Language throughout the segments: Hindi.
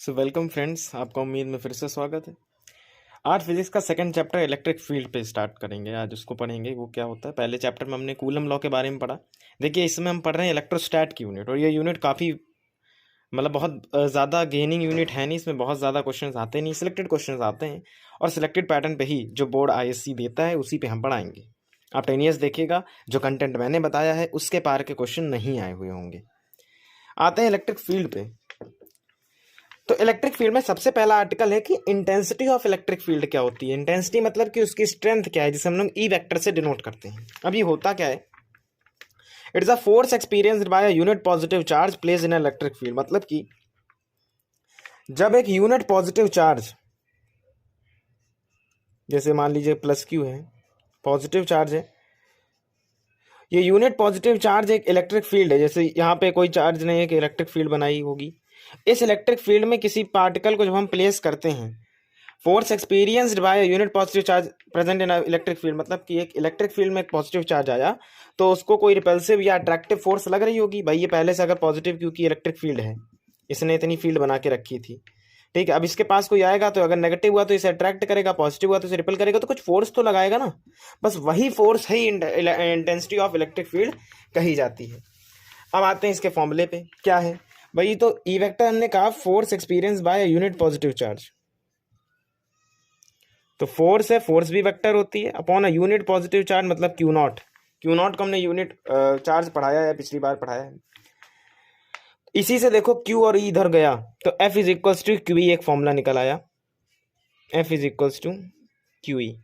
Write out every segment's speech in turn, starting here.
सो वेलकम फ्रेंड्स, आपका उम्मीद में फिर से स्वागत है। आज फिजिक्स का सेकंड चैप्टर इलेक्ट्रिक फील्ड पे स्टार्ट करेंगे। आज उसको पढ़ेंगे। वो क्या होता है, पहले चैप्टर में हमने कूलम लॉ के बारे में पढ़ा। देखिए, इसमें हम पढ़ रहे हैं इलेक्ट्रोस्टैट की यूनिट, और ये यूनिट काफ़ी मतलब बहुत ज़्यादा गेनिंग यूनिट है नहीं। इसमें बहुत ज़्यादा क्वेश्चंस आते नहीं, सिलेक्टेड क्वेश्चंस आते हैं, और सिलेक्टेड पैटर्न पे ही जो बोर्ड आईएससी देता है उसी पे हम पढ़ाएंगे। आप 10 ईयर्स देखिएगा, जो कंटेंट मैंने बताया है उसके पार के क्वेश्चन नहीं आए हुए होंगे। आते हैं इलेक्ट्रिक फील्ड पे। तो इलेक्ट्रिक फील्ड में सबसे पहला आर्टिकल है कि इंटेंसिटी ऑफ इलेक्ट्रिक फील्ड क्या होती है। इंटेंसिटी मतलब कि उसकी स्ट्रेंथ क्या है, जिसे हम लोग ई वेक्टर से डिनोट करते हैं। अब ये होता क्या है, it is a force experienced bye a unit positive charge place in electric field. मतलब कि जब एक यूनिट पॉजिटिव चार्ज, जैसे मान लीजिए प्लस क्यू है, पॉजिटिव चार्ज है, ये यूनिट पॉजिटिव चार्ज एक इलेक्ट्रिक फील्ड है। जैसे यहाँ पे कोई चार्ज नहीं है कि इलेक्ट्रिक फील्ड बनाई होगी। इस इलेक्ट्रिक फील्ड में किसी पार्टिकल को जब हम प्लेस करते हैं, force experienced by unit positive charge present in electric field, मतलब कि एक इलेक्ट्रिक फील्ड में एक पॉजिटिव चार्ज आया तो उसको कोई रिपल्सिव या अट्रैक्टिव फोर्स लग रही होगी। भाई ये पहले से अगर पॉजिटिव क्यू की इलेक्ट्रिक फील्ड है, इसने इतनी फील्ड बना के रखी थी, ठीक है। अब इसके पास कोई आएगा तो अगर नेगेटिव हुआ तो इसे अट्रैक्ट करेगा, पॉजिटिव हुआ तो इसे रिपल करेगा, तो कुछ फोर्स तो लगाएगा ना। बस वही फोर्स है इंटेंसिटी ऑफ इलेक्ट्रिक फील्ड कही जाती है। अब आते हैं इसके फॉर्मूले पे, क्या है भाई। तो ई वेक्टर हमने कहा force experience by unit positive charge, तो फोर्स है, फोर्स भी वेक्टर होती है upon a unit positive charge, मतलब क्यू नॉट। क्यू नॉट को हमने यूनिट चार्ज पढ़ाया है, पिछली बार पढ़ाया है। इसी से देखो क्यू और ई इधर गया तो F is equals to Q E, एक फॉर्मूला निकल आया, F is equals to Q E.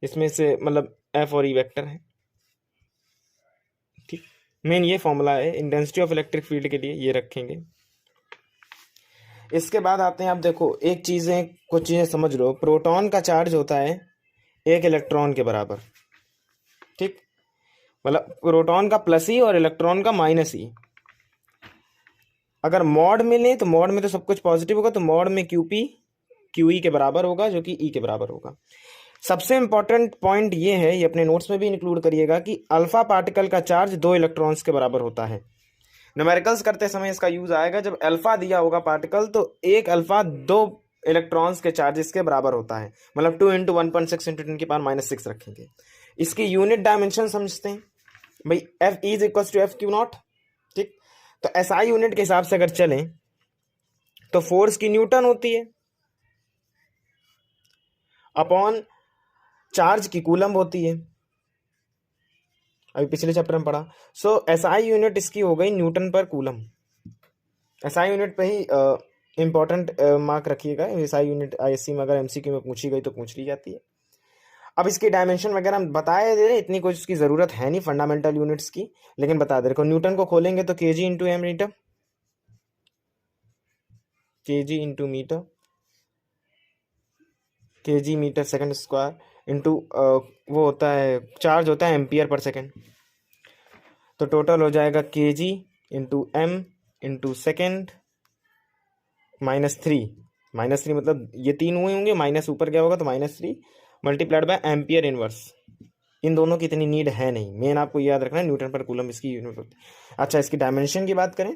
इसमें से मतलब एफ और ई वेक्टर है, ठीक। मेन ये फॉर्मूला है इंटेंसिटी ऑफ इलेक्ट्रिक फील्ड के लिए, ये रखेंगे। इसके बाद आते हैं, आप देखो एक चीज़ें, कुछ चीज़ें समझ लो। प्रोटॉन का चार्ज होता है एक इलेक्ट्रॉन के बराबर, ठीक। मतलब प्रोटॉन का प्लस ई और इलेक्ट्रॉन का माइनस ई। अगर मॉड में लें तो मॉड में तो सब कुछ पॉजिटिव होगा, तो मॉड में क्यू पी क्यू ई के बराबर होगा, जो कि ई के बराबर होगा। सबसे इंपॉर्टेंट पॉइंट ये है, ये अपने नोट्स में भी इंक्लूड करिएगा, कि अल्फा पार्टिकल का चार्ज 2 इलेक्ट्रॉन्स के बराबर होता है। न्यूमेरिकल्स करते समय इसका यूज आएगा। जब अल्फा दिया होगा पार्टिकल, तो एक अल्फा 2 इलेक्ट्रॉन्स के चार्जेस के बराबर होता है, मतलब 2 इंटू 1.6 इंटू 10⁻⁻6 रखेंगे। इसकी यूनिट डायमेंशन समझते हैं भाई, F is equal to F Q not, ठीक। तो एसआई यूनिट के हिसाब से अगर चलें तो फोर्स की न्यूटन होती है, अपॉन चार्ज की कूलम होती है, अभी पिछले चैप्टर में पढ़ा। सो एसआई यूनिट इसकी हो गई न्यूटन पर कूलम। एसआई यूनिट पे ही इंपॉर्टेंट मार्क रखिएगा। एसआई यूनिट आईएससी में अगर एमसीक्यू में पूछी गई तो पूछ ली जाती है। अब इसकी डायमेंशन वगैरह हम बताए दे रहे, इतनी कुछ उसकी ज़रूरत है नहीं फंडामेंटल यूनिट्स की, लेकिन बता दे रहे। न्यूटन को खोलेंगे तो KG into M metre, KG into metre, KG metre second square into वो होता है, चार्ज होता है एम्पियर पर सेकंड। तो टोटल हो जाएगा KG into M into second -3। -3 मतलब ये 3 हुए होंगे, माइनस ऊपर क्या होगा तो -3 मल्टीप्लाइड बाय एम्पियर इनवर्स। इन दोनों की इतनी नीड है नहीं, मेन आपको याद रखना है न्यूटन पर कूलम इसकी यूनिट होती है। अच्छा, इसकी डायमेंशन की बात करें,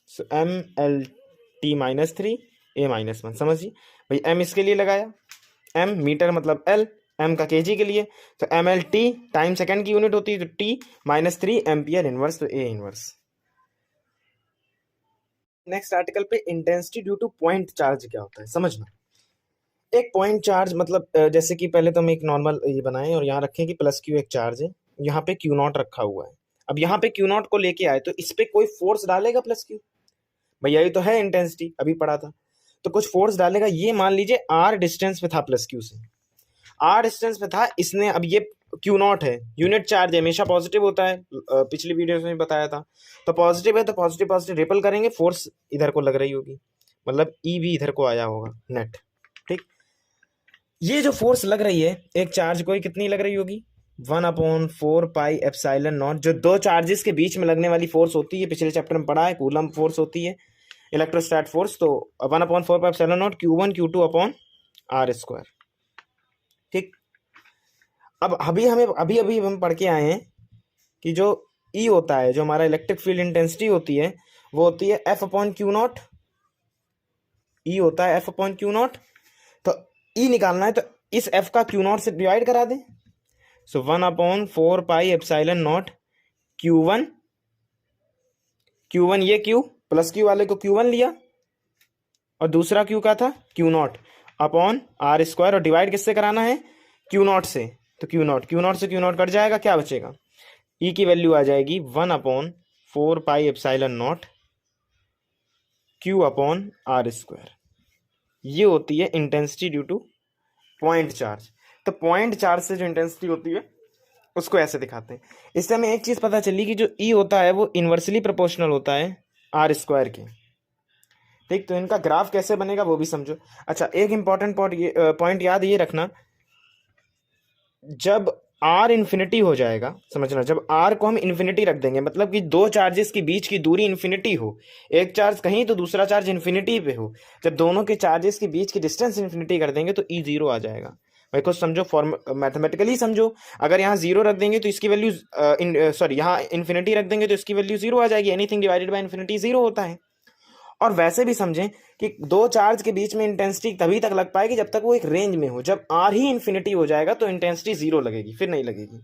so M L T -3 A -1, समझिए भाई। एम इसके लिए लगाया, एम मीटर मतलब एल, एम का केजी के लिए, तो M L T time second की यूनिट होती है, तो टी -3 एम्पियर इनवर्स, तो ए इनवर्स। नेक्स्ट आर्टिकल पे intensity due to point charge क्या होता है समझना। एक पॉइंट चार्ज मतलब जैसे कि पहले तो हम एक नॉर्मल ये बनाएं और यहाँ रखें कि प्लस क्यू एक चार्ज है, यहाँ पे क्यू नॉट रखा हुआ है। अब यहाँ पे क्यू नॉट को लेके आए तो इस पे कोई फोर्स डालेगा प्लस क्यू, भैया ये तो है इंटेंसिटी, अभी पढ़ा था। तो कुछ फोर्स डालेगा, ये मान लीजिए आर डिस्टेंस पे था प्लस क्यू से, आर डिस्टेंस पे था इसने। अब ये क्यू नॉट है, यूनिट चार्ज हमेशा पॉजिटिव होता है, पिछली वीडियो में बताया था। तो पॉजिटिव है तो पॉजिटिव पॉजिटिव रिपल करेंगे, फोर्स इधर को लग रही होगी, मतलब ई भी इधर को आया होगा नेट, ठीक। ये जो फोर्स लग रही है एक चार्ज को, कितनी लग रही होगी 1/4πε0, जो दो चार्जेस के बीच में लगने वाली फोर्स होती है, पिछले चैप्टर में पढ़ा है, कूलम फोर्स होती है, इलेक्ट्रोस्टैट फोर्स। तो 1/4πε0 Q1 Q2 upon R square, ठीक। अब अभी अभी हम पढ़ के आए हैं कि जो ई होता है, जो हमारा इलेक्ट्रिक फील्ड इंटेंसिटी होती है, वो होती है एफ अपॉन क्यू नॉट ई होता है एफ अपॉन क्यू नॉट, तो ई निकालना है तो इस एफ का क्यू नॉट से डिवाइड करा दें। सो 1/4 pi epsilon not Q1, Q1 ये Q प्लस Q वाले को Q1 लिया और दूसरा Q का था Q not upon R square, और डिवाइड किससे कराना है, Q नॉट से, तो Q नॉट से Q नॉट कट जाएगा, क्या बचेगा, ई की वैल्यू आ जाएगी 1/4 pi epsilon not Q upon R square. ये होती है intensity due to point charge. तो पॉइंट चार्ज से जो इंटेंसिटी होती है उसको ऐसे दिखाते हैं। इससे हमें एक चीज पता चली कि जो ई होता है वो इन्वर्सली प्रोपोर्शनल होता है आर स्क्वायर के। ठीक, तो इनका ग्राफ कैसे बनेगा वो भी समझो। अच्छा, एक इंपॉर्टेंट पॉइंट याद ये रखना, जब आर इन्फिनिटी हो जाएगा, समझना, जब आर को हम इन्फिनिटी रख देंगे, मतलब कि दो चार्जेस के बीच की दूरी इन्फिनिटी हो, एक चार्ज कहीं तो दूसरा चार्ज इन्फिनिटी पे हो, जब दोनों के चार्जेस के बीच की डिस्टेंस इन्फिनिटी कर देंगे तो ई जीरो आ जाएगा। भाई कुछ समझो, फॉर्म मैथमेटिकली समझो। अगर यहाँ जीरो रख देंगे तो इसकी वैल्यू सॉरी यहाँ इन्फिनिटी रख देंगे तो इसकी वैल्यू जीरो आ जाएगी। Anything divided by infinity zero होता है। और वैसे भी समझें कि दो चार्ज के बीच में इंटेंसिटी तभी तक लग पाएगी जब तक वो एक रेंज में हो। जब आर ही इन्फिनिटी हो जाएगा तो इंटेंसिटी जीरो लगेगी, फिर नहीं लगेगी।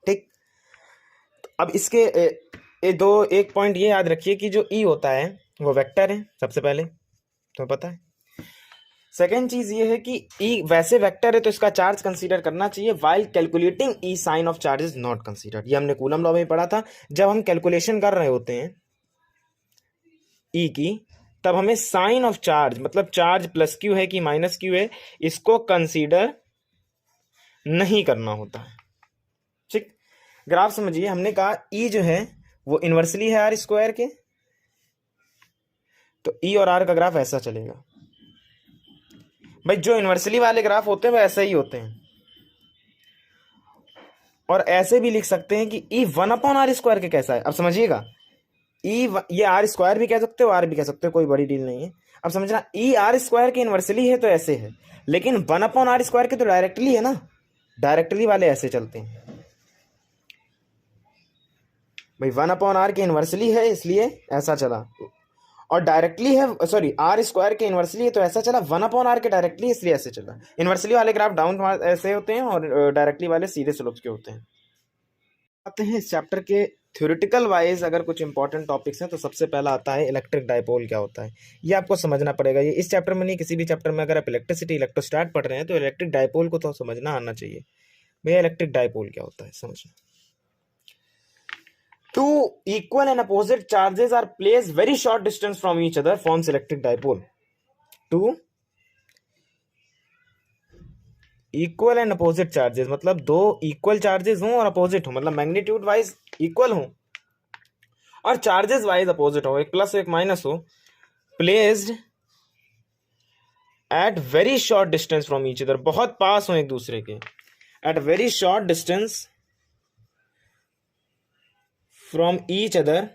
ठीक, अब इसके एक पॉइंट ये याद रखिए कि जो ई होता है वो वेक्टर है, सबसे पहले तो पता है। सेकेंड चीज ये है कि ई वैसे वेक्टर है तो इसका चार्ज कंसीडर करना चाहिए, while calculating E sign of charge is not considered. ये हमने कूलम लॉ में पढ़ा था। जब हम कैलकुलेशन कर रहे होते हैं ई की, तब हमें साइन ऑफ चार्ज, मतलब चार्ज प्लस क्यू है कि माइनस क्यू है, इसको कंसीडर नहीं करना होता है। ठीक, ग्राफ समझिए, हमने कहा ई जो है वो इन्वर्सली है आर स्क्वायर के, तो ई और आर का ग्राफ ऐसा चलेगा। भाई जो इन्वर्सली वाले ग्राफ होते हैं वो ऐसे ही होते हैं, और ऐसे भी लिख सकते हैं कि ई 1/r स्क्वायर के कैसा है। अब समझिएगा, ई ये आर स्क्वायर भी कह सकते हो, आर भी कह सकते हो, कोई बड़ी डील नहीं है। अब समझना, ई आर स्क्वायर के इन्वर्सली है तो ऐसे है, लेकिन 1/r स्क्वायर के तो डायरेक्टली है ना, डायरेक्टली वाले ऐसे चलते हैं। भाई 1/r के इन्वर्सली है इसलिए ऐसा चला, और डायरेक्टली है, सॉरी आर स्क्वायर के इन्वर्सली है तो ऐसा चला, 1/r के डायरेक्टली इसलिए ऐसे चला। इन्वर्सली वाले ग्राफ डाउन ऐसे होते हैं और डायरेक्टली वाले सीधे स्लोप्स के होते हैं। आते हैं इस चैप्टर के थ्योरेटिकल वाइज अगर कुछ इंपॉर्टेंट टॉपिक्स हैं, तो सबसे पहला आता है इलेक्ट्रिक डाइपोल क्या होता है। ये आपको समझना पड़ेगा। ये इस चैप्टर में नहीं, किसी भी चैप्टर में अगर आप इलेक्ट्रिसिटी इलेक्ट्रोस्टैट पढ़ रहे हैं तो इलेक्ट्रिक डाइपोल को तो समझना आना चाहिए। भैया इलेक्ट्रिक डाइपोल क्या होता है समझना। Two equal and opposite charges are placed very short distance from each other forms electric dipole. Two equal and opposite charges, मतलब दो इक्वल चार्जेस हों और अपोजिट हो, मतलब मैग्नीट्यूड वाइज इक्वल हो और चार्जेस वाइज अपोजिट हो, एक प्लस एक माइनस हो, placed at very short distance from each other, बहुत पास हो एक दूसरे के, at very short distance from each other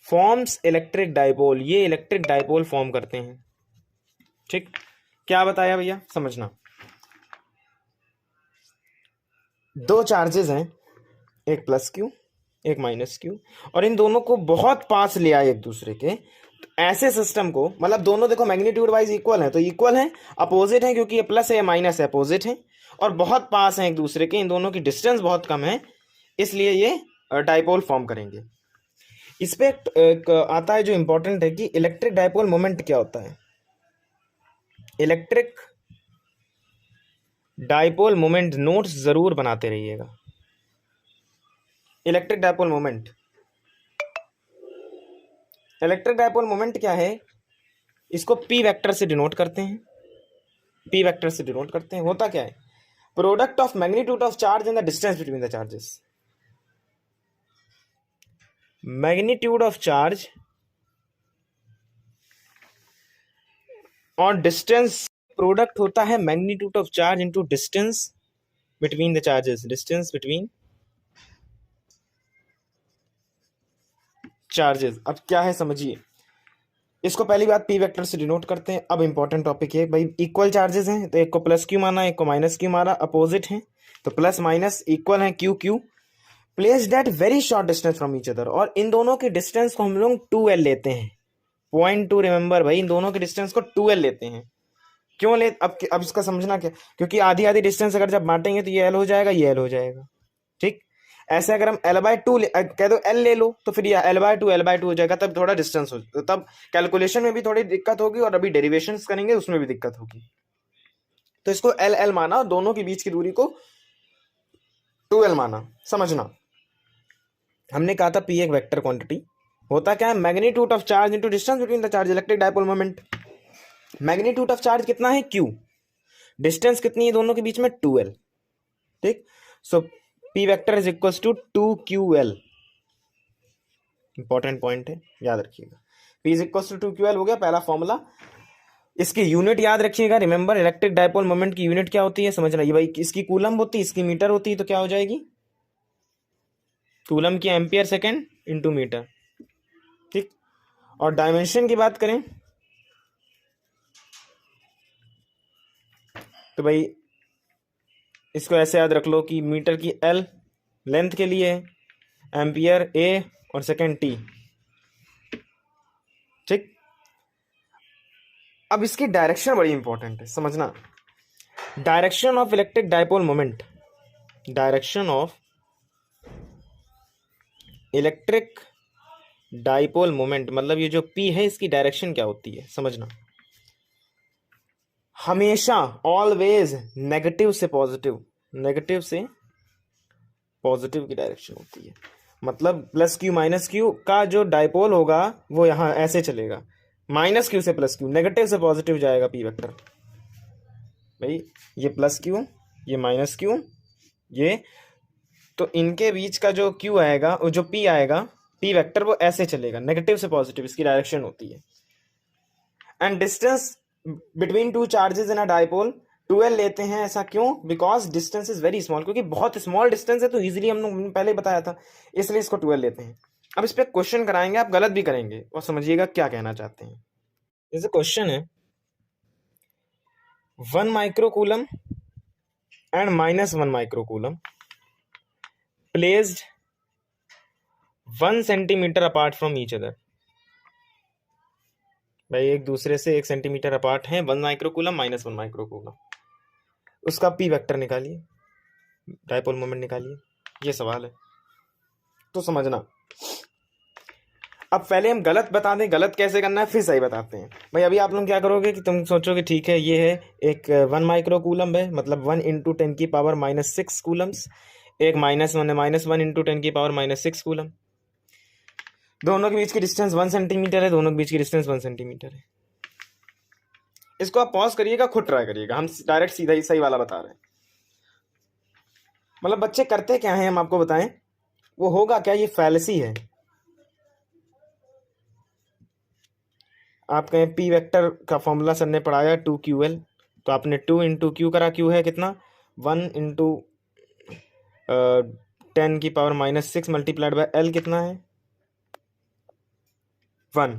forms electric dipole. ये इलेक्ट्रिक डाइपोल फॉर्म करते हैं। ठीक, क्या बताया भैया समझना। दो चार्जेस हैं, एक प्लस क्यू एक माइनस क्यू, और इन दोनों को बहुत पास ले आए एक दूसरे के, तो ऐसे सिस्टम को, मतलब दोनों देखो मैग्नीट्यूड वाइज इक्वल है तो इक्वल है, अपोजिट है क्योंकि ये प्लस है या माइनस है, अपोजिट है, और बहुत पास है एक दूसरे के, इन दोनों की डिस्टेंस बहुत कम है, इसलिए ये डाइपोल फॉर्म करेंगे। इस पे एक आता है जो इंपॉर्टेंट है कि इलेक्ट्रिक डाइपोल मोमेंट क्या होता है। इलेक्ट्रिक डाइपोल मोमेंट नोट्स जरूर बनाते रहिएगा। Electric dipole moment, electric dipole moment क्या है, इसको पी वेक्टर से डिनोट करते हैं। पी वेक्टर से डिनोट करते हैं। होता क्या है, product of magnitude of charge and the distance between the charges. Magnitude of charge और डिस्टेंस प्रोडक्ट होता है magnitude of charge into distance between the charges, distance between charges. अब क्या है समझिए, इसको पहली बात पी वेक्टर से डिनोट करते हैं। अब इंपॉर्टेंट टॉपिक है भाई, इक्वल चार्जेस हैं तो एक को प्लस क्यू माना, एक को माइनस क्यू माना, अपोजिट हैं तो प्लस माइनस इक्वल है Q Q, placed at very short distance from each other, और इन दोनों के डिस्टेंस को हम लोग 2l लेते हैं। 0.2। रिमेंबर भाई, इन दोनों के डिस्टेंस को 2L लेते हैं। क्यों ले, अब इसका समझना क्या, क्योंकि आधी आधी डिस्टेंस अगर जब बांटेंगे तो ये L हो जाएगा, ये L हो जाएगा। ठीक, ऐसे अगर हम L/2 कह दो L ले लो तो फिर ये L/2 हो जाएगा, तब थोड़ा डिस्टेंस हो, तो तब कैलकुलेशन में भी थोड़ी दिक्कत होगी और अभी डेरिवेशंस करेंगे उसमें भी दिक्कत होगी। तो इसको L माना और दोनों के बीच की दूरी को 2L माना। समझना, हमने कहा था P एक वेक्टर क्वांटिटी होता क्या है, magnitude of charge into distance between the charge, electric dipole moment. Magnitude of charge कितना है, Q, डिस्टेंस कितनी है दोनों के बीच में, 2L। ठीक, so P vector is equal to 2QL। Important point है, याद रखिएगा। P is equal to 2QL हो गया पहला फॉर्मूला। इसकी यूनिट याद रखिएगा, रिमेंबर इलेक्ट्रिक डायपोल मोमेंट की यूनिट क्या होती है, समझना। ये भाई इसकी कूलम होती है, इसकी मीटर होती है, तो क्या हो जाएगी, कूलम की एम्पियर सेकेंड इंटू मीटर। ठीक, और डायमेंशन की बात करें तो भाई इसको ऐसे याद रख लो कि मीटर की L लेंथ के लिए, एम्पियर A और सेकेंड T। ठीक, अब इसकी डायरेक्शन बड़ी इंपॉर्टेंट है, समझना। Direction of electric dipole moment, direction of electric dipole moment मतलब ये जो P है इसकी डायरेक्शन क्या होती है, समझना। हमेशा ऑलवेज नेगेटिव से पॉजिटिव, नेगेटिव से पॉजिटिव की डायरेक्शन होती है। मतलब +Q -Q का जो डायपोल होगा वो यहां ऐसे चलेगा, -Q से +Q, नेगेटिव से पॉजिटिव जाएगा P वेक्टर। भाई ये +Q, ये -Q, ये तो इनके बीच का जो Q आएगा, वो जो P आएगा, P वेक्टर, वो ऐसे चलेगा, नेगेटिव से पॉजिटिव इसकी डायरेक्शन होती है। And distance between two charges in a dipole 2L लेते हैं, ऐसा क्यों, because distance is very small, क्योंकि बहुत स्मॉल डिस्टेंस है तो इजीली हम लोग पहले बताया था, इसलिए इसको 2L लेते हैं। अब इस पे क्वेश्चन कराएंगे, आप गलत भी करेंगे और समझिएगा क्या कहना चाहते हैं। जैसे क्वेश्चन है 1 microcoulomb and -1 microcoulomb placed 1 centimetre apart from each other. भाई एक दूसरे से 1 सेंटीमीटर अपार्ट है, 1 माइक्रोकूलम -1 माइक्रोकूलम, उसका P वेक्टर निकालिए, डायपोल मोमेंट निकालिए, ये सवाल है। तो समझना, अब पहले हम गलत बता दें, गलत कैसे करना है, फिर सही बताते हैं। भाई अभी आप लोग क्या करोगे कि तुम सोचोगे ठीक है ये है एक 1 माइक्रोकूलम है, मतलब 1 × 10⁻⁻6 कूलम्स, एक -1 है, -1 × 10⁻⁻6 कूलम। दोनों के बीच की डिस्टेंस 1 सेंटीमीटर है, दोनों के बीच की डिस्टेंस 1 सेंटीमीटर है। इसको आप पॉज करिएगा, खुद ट्राई करिएगा, हम डायरेक्ट सीधा ही सही वाला बता रहे हैं। मतलब बच्चे करते क्या हैं हम आपको बताएं, वो होगा क्या, ये फैलेसी है। आप कहें P वेक्टर का फॉर्मूला सर ने पढ़ाया 2QL, तो आपने 2 × Q करा, Q है कितना, 1 × 10⁻⁻6 मल्टीप्लाइड बाय L कितना है 1,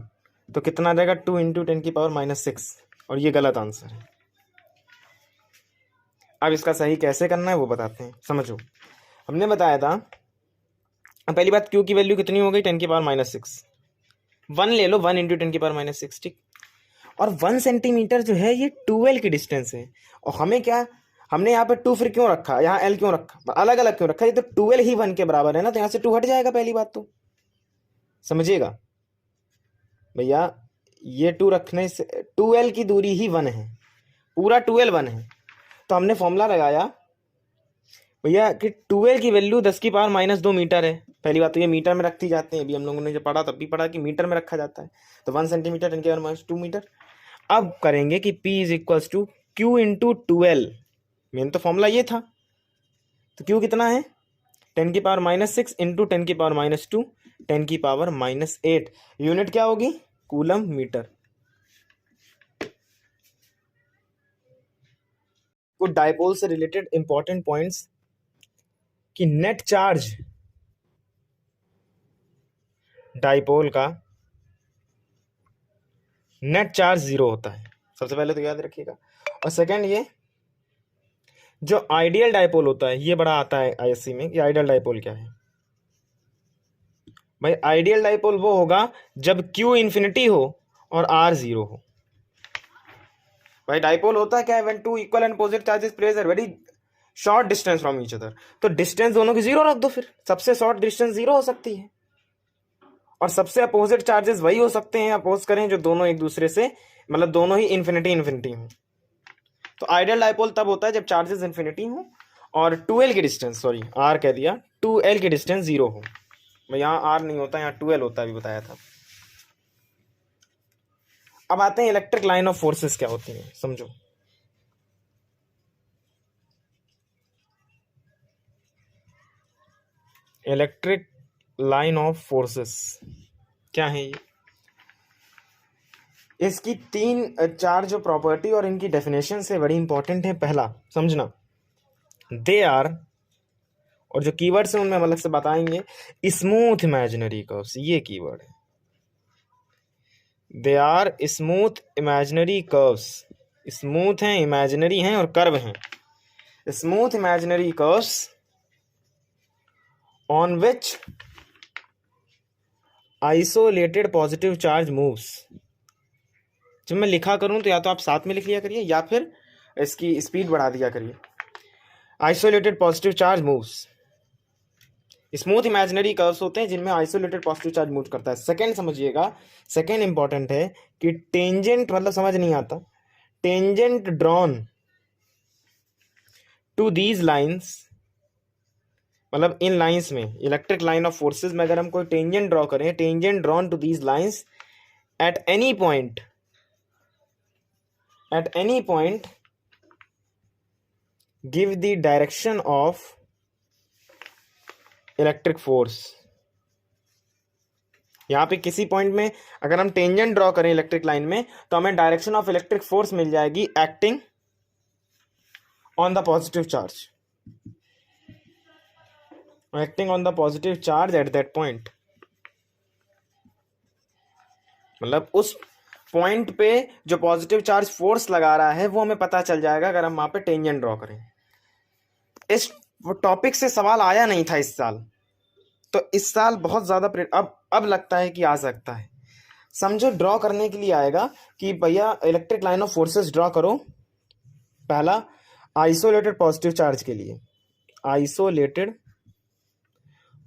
तो कितना आ जाएगा 2 × 10⁻⁻6, और ये गलत आंसर है। अब इसका सही कैसे करना है वो बताते हैं, समझो। हमने बताया था, पहली बात Q की वैल्यू कितनी हो गई, 10⁻⁻6, 1 ले लो, 1 × 10⁻⁻6, ठीक। और 1 सेंटीमीटर जो है ये 2L की डिस्टेंस है, और हमें क्या, हमने यहाँ पे 2 फिर क्यों रखा, यहाँ L क्यों रखा, अलग अलग क्यों रखा, ये तो 2L ही 1 के बराबर है ना, तो यहाँ से 2 हट जाएगा, पहली बात तो समझिएगा भैया। ये 2 रखने से 2L की दूरी ही 1 है, पूरा 2L 1 है, तो हमने फॉर्मूला लगाया भैया कि 2L की वैल्यू 10⁻−2 मीटर है। पहली बात तो ये मीटर में रखती जाते हैं, अभी हम लोगों ने जो पढ़ा तब भी पढ़ा कि मीटर में रखा जाता है, तो 1 सेंटीमीटर 10⁻2 मीटर। अब करेंगे कि P is equals to Q × 2L, main तो फॉर्मूला ये था, तो Q कितना है 10⁻6 × 10⁻2 10⁻8, यूनिट क्या होगी, कूलम मीटर। कुछ डायपोल से रिलेटेड इंपॉर्टेंट पॉइंट्स कि नेट चार्ज डायपोल का नेट चार्ज 0 होता है, सबसे पहले तो याद रखिएगा। और सेकंड, ये जो आइडियल डायपोल होता है, ये बड़ा आता है आईएससी में, ये आइडियल डायपोल क्या है भाई, आइडियल डायपोल वो होगा जब Q इन्फिनिटी हो और आर जीरो हो। भाई डाइपोल होता है क्या है, when two equal and opposite charges place a very short distance from each other. तो डिस्टेंस दोनों की जीरो रख दो, फिर सबसे शॉर्ट डिस्टेंस जीरो हो सकती है, और सबसे अपोजिट चार्जेस वही हो सकते हैं अपोज करें जो दोनों एक दूसरे से, मतलब दोनों ही इन्फिनिटी इन्फिनिटी हो। तो आइडियल डाइपोल तब होता है जब चार्जेस इन्फिनिटी हो और 2l की डिस्टेंस, सॉरी आर कह दिया, 2l की डिस्टेंस जीरो हो। यहाँ आर नहीं होता, यहाँ 2l होता है, अभी बताया था। अब आते हैं इलेक्ट्रिक लाइन ऑफ फोर्सेस क्या होती हैं, समझो। इलेक्ट्रिक लाइन ऑफ फोर्सेस क्या है ये? इसकी चार जो प्रॉपर्टी और इनकी डेफिनेशन से बड़ी इंपॉर्टेंट है। पहला समझना, दे आर, और जो कीवर्ड्स हैं उनमें हम अलग से बताएंगे, स्मूथ इमेजिनरी कर्व्स, ये कीवर्ड है। They are smooth imaginary curves, smooth हैं, इमेजिनरी हैं और कर्व हैं। Smooth imaginary curves on which isolated positive charge moves. जब मैं लिखा करूं तो या तो आप साथ में लिख लिया करिए या फिर इसकी स्पीड बढ़ा दिया करिए। Isolated positive charge moves, smooth imaginary curves होते हैं जिनमें आइसोलेटेड पॉजिटिव चार्ज मूव करता है। सेकंड समझिएगा, सेकंड इंपॉर्टेंट है कि टेंजेंट, मतलब समझ नहीं आता, tangent drawn to these lines, मतलब इन लाइंस में, इलेक्ट्रिक लाइन ऑफ फोर्सेस में अगर हम कोई टेंजेंट ड्रॉ करें, tangent drawn to these lines at any point, at any point give the direction of electric force। यहां पे किसी पॉइंट में अगर हम टेंजेंट ड्रॉ करें इलेक्ट्रिक लाइन में तो हमें डायरेक्शन ऑफ इलेक्ट्रिक फोर्स मिल जाएगी acting on the positive charge, acting on the positive charge at that point. मतलब उस पॉइंट पे जो पॉजिटिव चार्ज फोर्स लगा रहा है वो हमें पता चल जाएगा अगर हम वहां पे टेंजेंट ड्रॉ करें। इस टॉपिक से सवाल आया नहीं था इस साल, तो इस साल बहुत ज्यादा अब लगता है कि आ सकता है। समझो ड्रॉ करने के लिए आएगा कि भैया electric line of forces draw करो। पहला, आइसोलेटेड पॉजिटिव चार्ज के लिए, आइसोलेटेड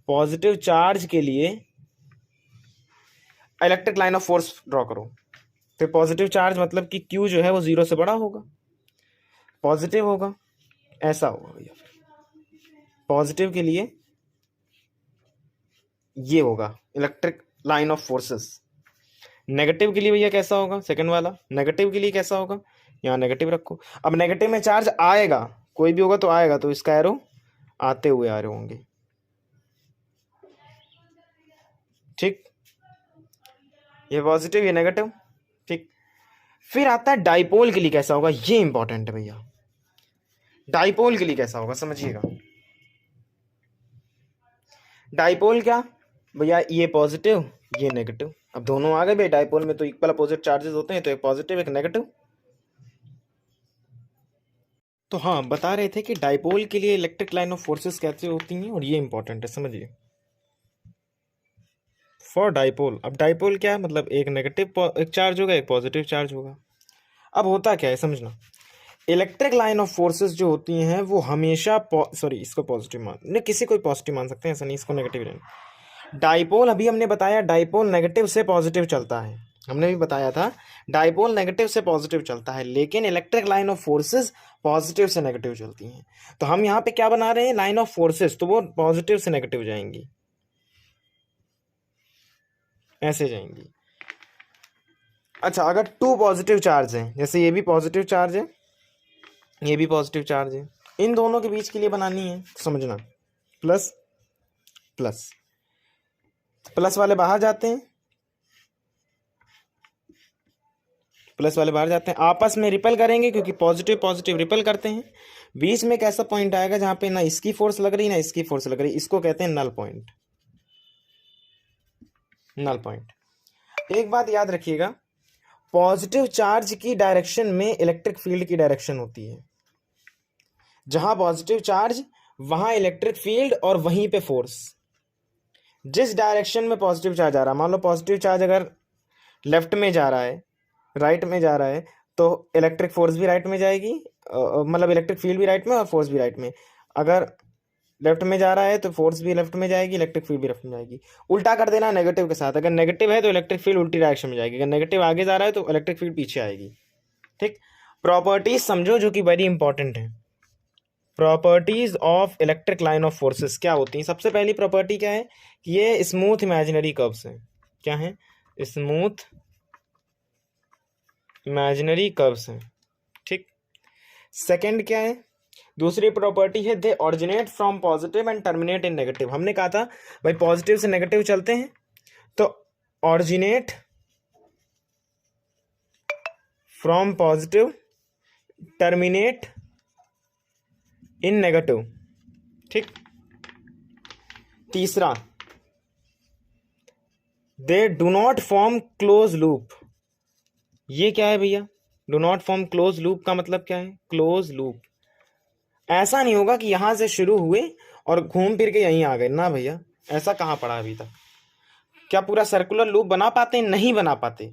पॉजिटिव चार्ज के लिए electric line of force draw करो। तो पॉजिटिव चार्ज मतलब कि Q जो है वो जीरो से बड़ा होगा, पॉजिटिव होगा, ऐसा होगा भैया। पॉजिटिव के लिए ये होगा electric line of forces. Negative के लिए भैया कैसा होगा, सेकंड वाला, नेगेटिव के लिए कैसा होगा, यहाँ नेगेटिव रखो। अब नेगेटिव में चार्ज आएगा, कोई भी होगा तो आएगा, तो इसका एरो आते हुए आ रहे होंगे, ठीक। ये पॉजिटिव, ये नेगेटिव, ठीक। फिर आता है डाइपोल के लिए कैसा होगा, ये इंपॉर्टेंट है भैया। डाइपोल के लिए कैसा होगा समझिएगा। डाइपोल क्या भैया, ये पॉजिटिव ये नेगेटिव, अब दोनों आ गए भाई। डाइपोल में तो इक्वल अपोजिट चार्जेस होते हैं, तो एक पॉजिटिव एक नेगेटिव। तो हाँ, बता रहे थे कि डाइपोल के लिए इलेक्ट्रिक लाइन ऑफ फोर्सेस कैसे होती हैं, और ये इंपॉर्टेंट है, समझिए। फॉर डाइपोल, अब डाइपोल क्या है, मतलब एक नेगेटिव एक चार्ज होगा, एक पॉजिटिव चार्ज होगा। अब होता क्या है समझना, इलेक्ट्रिक लाइन ऑफ फोर्सेस जो होती हैं वो हमेशा सॉरी इसको पॉजिटिव मान नहीं, किसी को पॉजिटिव मान सकते हैं, ऐसा नहीं इसको नेगेटिव नहीं। डाइपोल अभी हमने बताया डाइपोल नेगेटिव से पॉजिटिव चलता है, हमने भी बताया था डाइपोल नेगेटिव से पॉजिटिव चलता है, लेकिन electric line of forces positive से नेगेटिव चलती हैं। तो हम यहाँ पे क्या बना रहे हैं, लाइन ऑफ फोर्सेस, तो वो पॉजिटिव से नेगेटिव जाएंगी, ऐसे जाएंगी। अच्छा, अगर टू पॉजिटिव चार्ज हैं, जैसे ये भी पॉजिटिव चार्ज है ये भी पॉजिटिव चार्ज है, इन दोनों के बीच के लिए बनानी है, समझना, प्लस प्लस, प्लस वाले बाहर जाते हैं, प्लस वाले बाहर जाते हैं, आपस में रिपेल करेंगे क्योंकि पॉजिटिव पॉजिटिव रिपेल करते हैं। बीच में एक ऐसा पॉइंट आएगा जहां पे ना इसकी फोर्स लग रही ना इसकी फोर्स लग रही, इसको कहते हैं नल पॉइंट, नल पॉइंट। एक बात याद रखिएगा, पॉजिटिव चार्ज की डायरेक्शन में इलेक्ट्रिक फील्ड की डायरेक्शन होती है। जहां पॉजिटिव चार्ज वहां इलेक्ट्रिक फील्ड और वहीं पे फोर्स। जिस डायरेक्शन में पॉजिटिव चार्ज आ रहा, मान लो पॉजिटिव चार्ज अगर लेफ्ट में जा रहा है, राइट में जा रहा है, तो इलेक्ट्रिक फोर्स भी राइट में जाएगी, मतलब इलेक्ट्रिक फील्ड भी राइट में और फोर्स भी राइट में। अगर लेफ्ट में जा रहा है तो फोर्स भी लेफ्ट में जाएगी, इलेक्ट्रिक फील्ड भी लेफ्ट में जाएगी। उल्टा कर देना नेगेटिव के साथ, अगर नेगेटिव है तो इलेक्ट्रिक फील्ड उल्टी डायरेक्शन में जाएगी, अगर नेगेटिव आगे जा रहा है तो इलेक्ट्रिक फील्ड पीछे आएगी। ठीक, प्रॉपर्टीज समझो जो कि वेरी इंपॉर्टेंट है। Properties of electric line of forces क्या होती हैं? सबसे पहली प्रॉपर्टी क्या है कि ये स्मूथ इमेजिनरी कर्व्स हैं। क्या है? स्मूथ इमेजिनरी कर्व्स हैं। ठीक, सेकंड क्या है? दूसरी प्रॉपर्टी है they originate from positive and terminate in negative. हमने कहा था भाई पॉजिटिव से नेगेटिव चलते हैं, तो originate from positive terminate in negative. ठीक, तीसरा दे do not form close loop. ये क्या है भैया? Do not form close loop का मतलब क्या है? क्लोज लूप ऐसा नहीं होगा कि यहां से शुरू हुए और घूम फिर के यहीं आ गए, ना भैया, ऐसा कहाँ पड़ा अभी तक? क्या पूरा सर्कुलर लूप बना पाते? नहीं बना पाते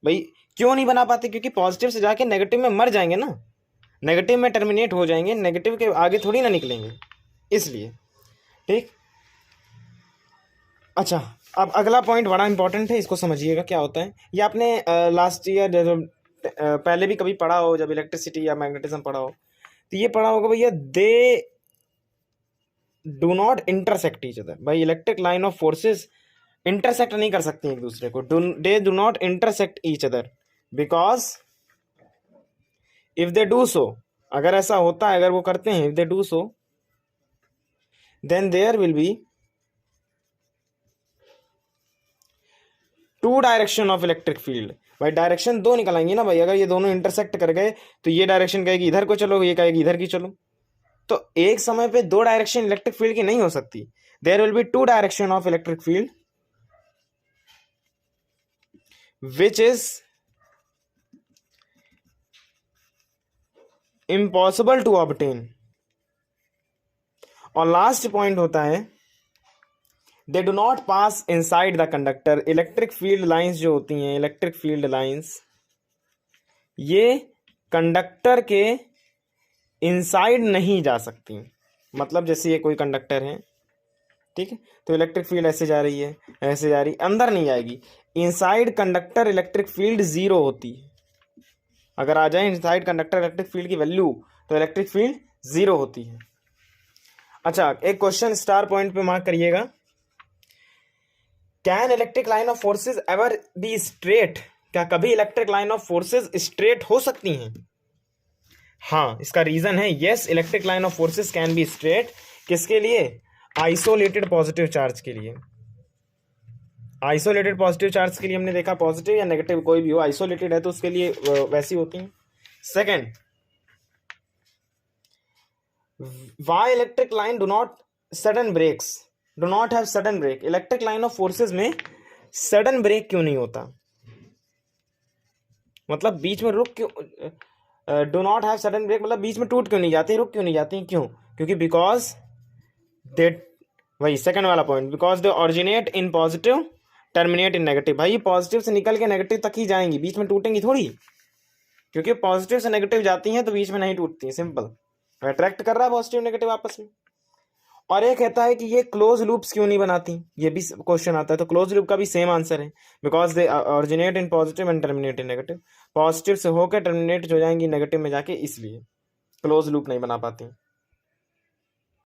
भाई। क्यों नहीं बना पाते? क्योंकि पॉजिटिव से जाके नेगेटिव में मर जाएंगे ना, नेगेटिव में टर्मिनेट हो जाएंगे, नेगेटिव के आगे थोड़ी ना निकलेंगे, इसलिए। ठीक, अच्छा, अब अगला पॉइंट बड़ा इंपॉर्टेंट है, इसको समझिएगा क्या होता है। ये आपने लास्ट ईयर पहले भी कभी पढ़ा हो, जब इलेक्ट्रिसिटी या मैग्नेटिज्म पढ़ा हो, तो ये पढ़ा होगा भैया, they do not intersect each other. भाई electric line of forces intersect नहीं कर सकती एक दूसरे को, they do not intersect each other because if they do so, अगर ऐसा होता है, अगर वो करते हैं, if they do so then there will be two direction of electric field. भाई डायरेक्शन दो निकल आएंगी ना भाई, अगर ये दोनों इंटरसेक्ट कर गए तो ये डायरेक्शन कहेगी इधर को चलो, ये कहेगी इधर की चलो, तो एक समय पे दो डायरेक्शन इलेक्ट्रिक फील्ड की नहीं हो सकती। There will be two direction of electric field which is impossible to obtain. और लास्ट पॉइंट होता है they do not pass inside the conductor. Electric field lines जो होती हैं, इलेक्ट्रिक फील्ड लाइंस, ये कंडक्टर के इनसाइड नहीं जा सकती। मतलब जैसे ये कोई कंडक्टर है, ठीक है, तो इलेक्ट्रिक फील्ड ऐसे जा रही है, ऐसे जा रही, अंदर नहीं जाएगी। Inside conductor electric field zero होती है। अगर आ जाए इनसाइड कंडक्टर इलेक्ट्रिक फील्ड की वैल्यू, तो इलेक्ट्रिक फील्ड जीरो होती है। अच्छा, एक क्वेश्चन स्टार पॉइंट पे मार्क करिएगा, can electric line of forces ever be straight? क्या कभी electric line of forces straight हो सकती हैं? हाँ, इसका रीजन है yes, electric line of forces can be straight. किसके लिए? आइसोलेटेड पॉजिटिव चार्ज के लिए। आइसोलेटेड पॉजिटिव चार्ज के लिए हमने देखा, पॉजिटिव या नेगेटिव कोई भी हो, आइसोलेटेड है तो उसके लिए वैसी होती हैं। Second, why electric line do not sudden breaks, do not have sudden break. Electric line of forces में सडन ब्रेक क्यों नहीं होता? मतलब बीच में रुक क्यों, do not have sudden break मतलब बीच में टूट क्यों नहीं जाती, रुक क्यों नहीं जाती? क्यों? क्योंकि बिकॉज दे, वही सेकंड वाला point, because they originate in positive terminate in negative. भाई पॉजिटिव से निकल के नेगेटिव तक ही जाएंगी, बीच में टूटेंगी थोड़ी, क्योंकि पॉजिटिव से नेगेटिव जाती हैं तो बीच में नहीं टूटती, सिंपल। अट्रैक्ट कर रहा है पॉजिटिव नेगेटिव आपस में। और एक कहता है कि ये क्लोज लूप्स क्यों नहीं बनाती, ये भी क्वेश्चन आता है, तो क्लोज लूप का भी सेम आंसर है, because they originate in positive and terminate in negative. Positive से होकर टर्मिनेट हो जाएंगी नेगेटिव में जाके, इसलिए क्लोज लूप नहीं बना पाती।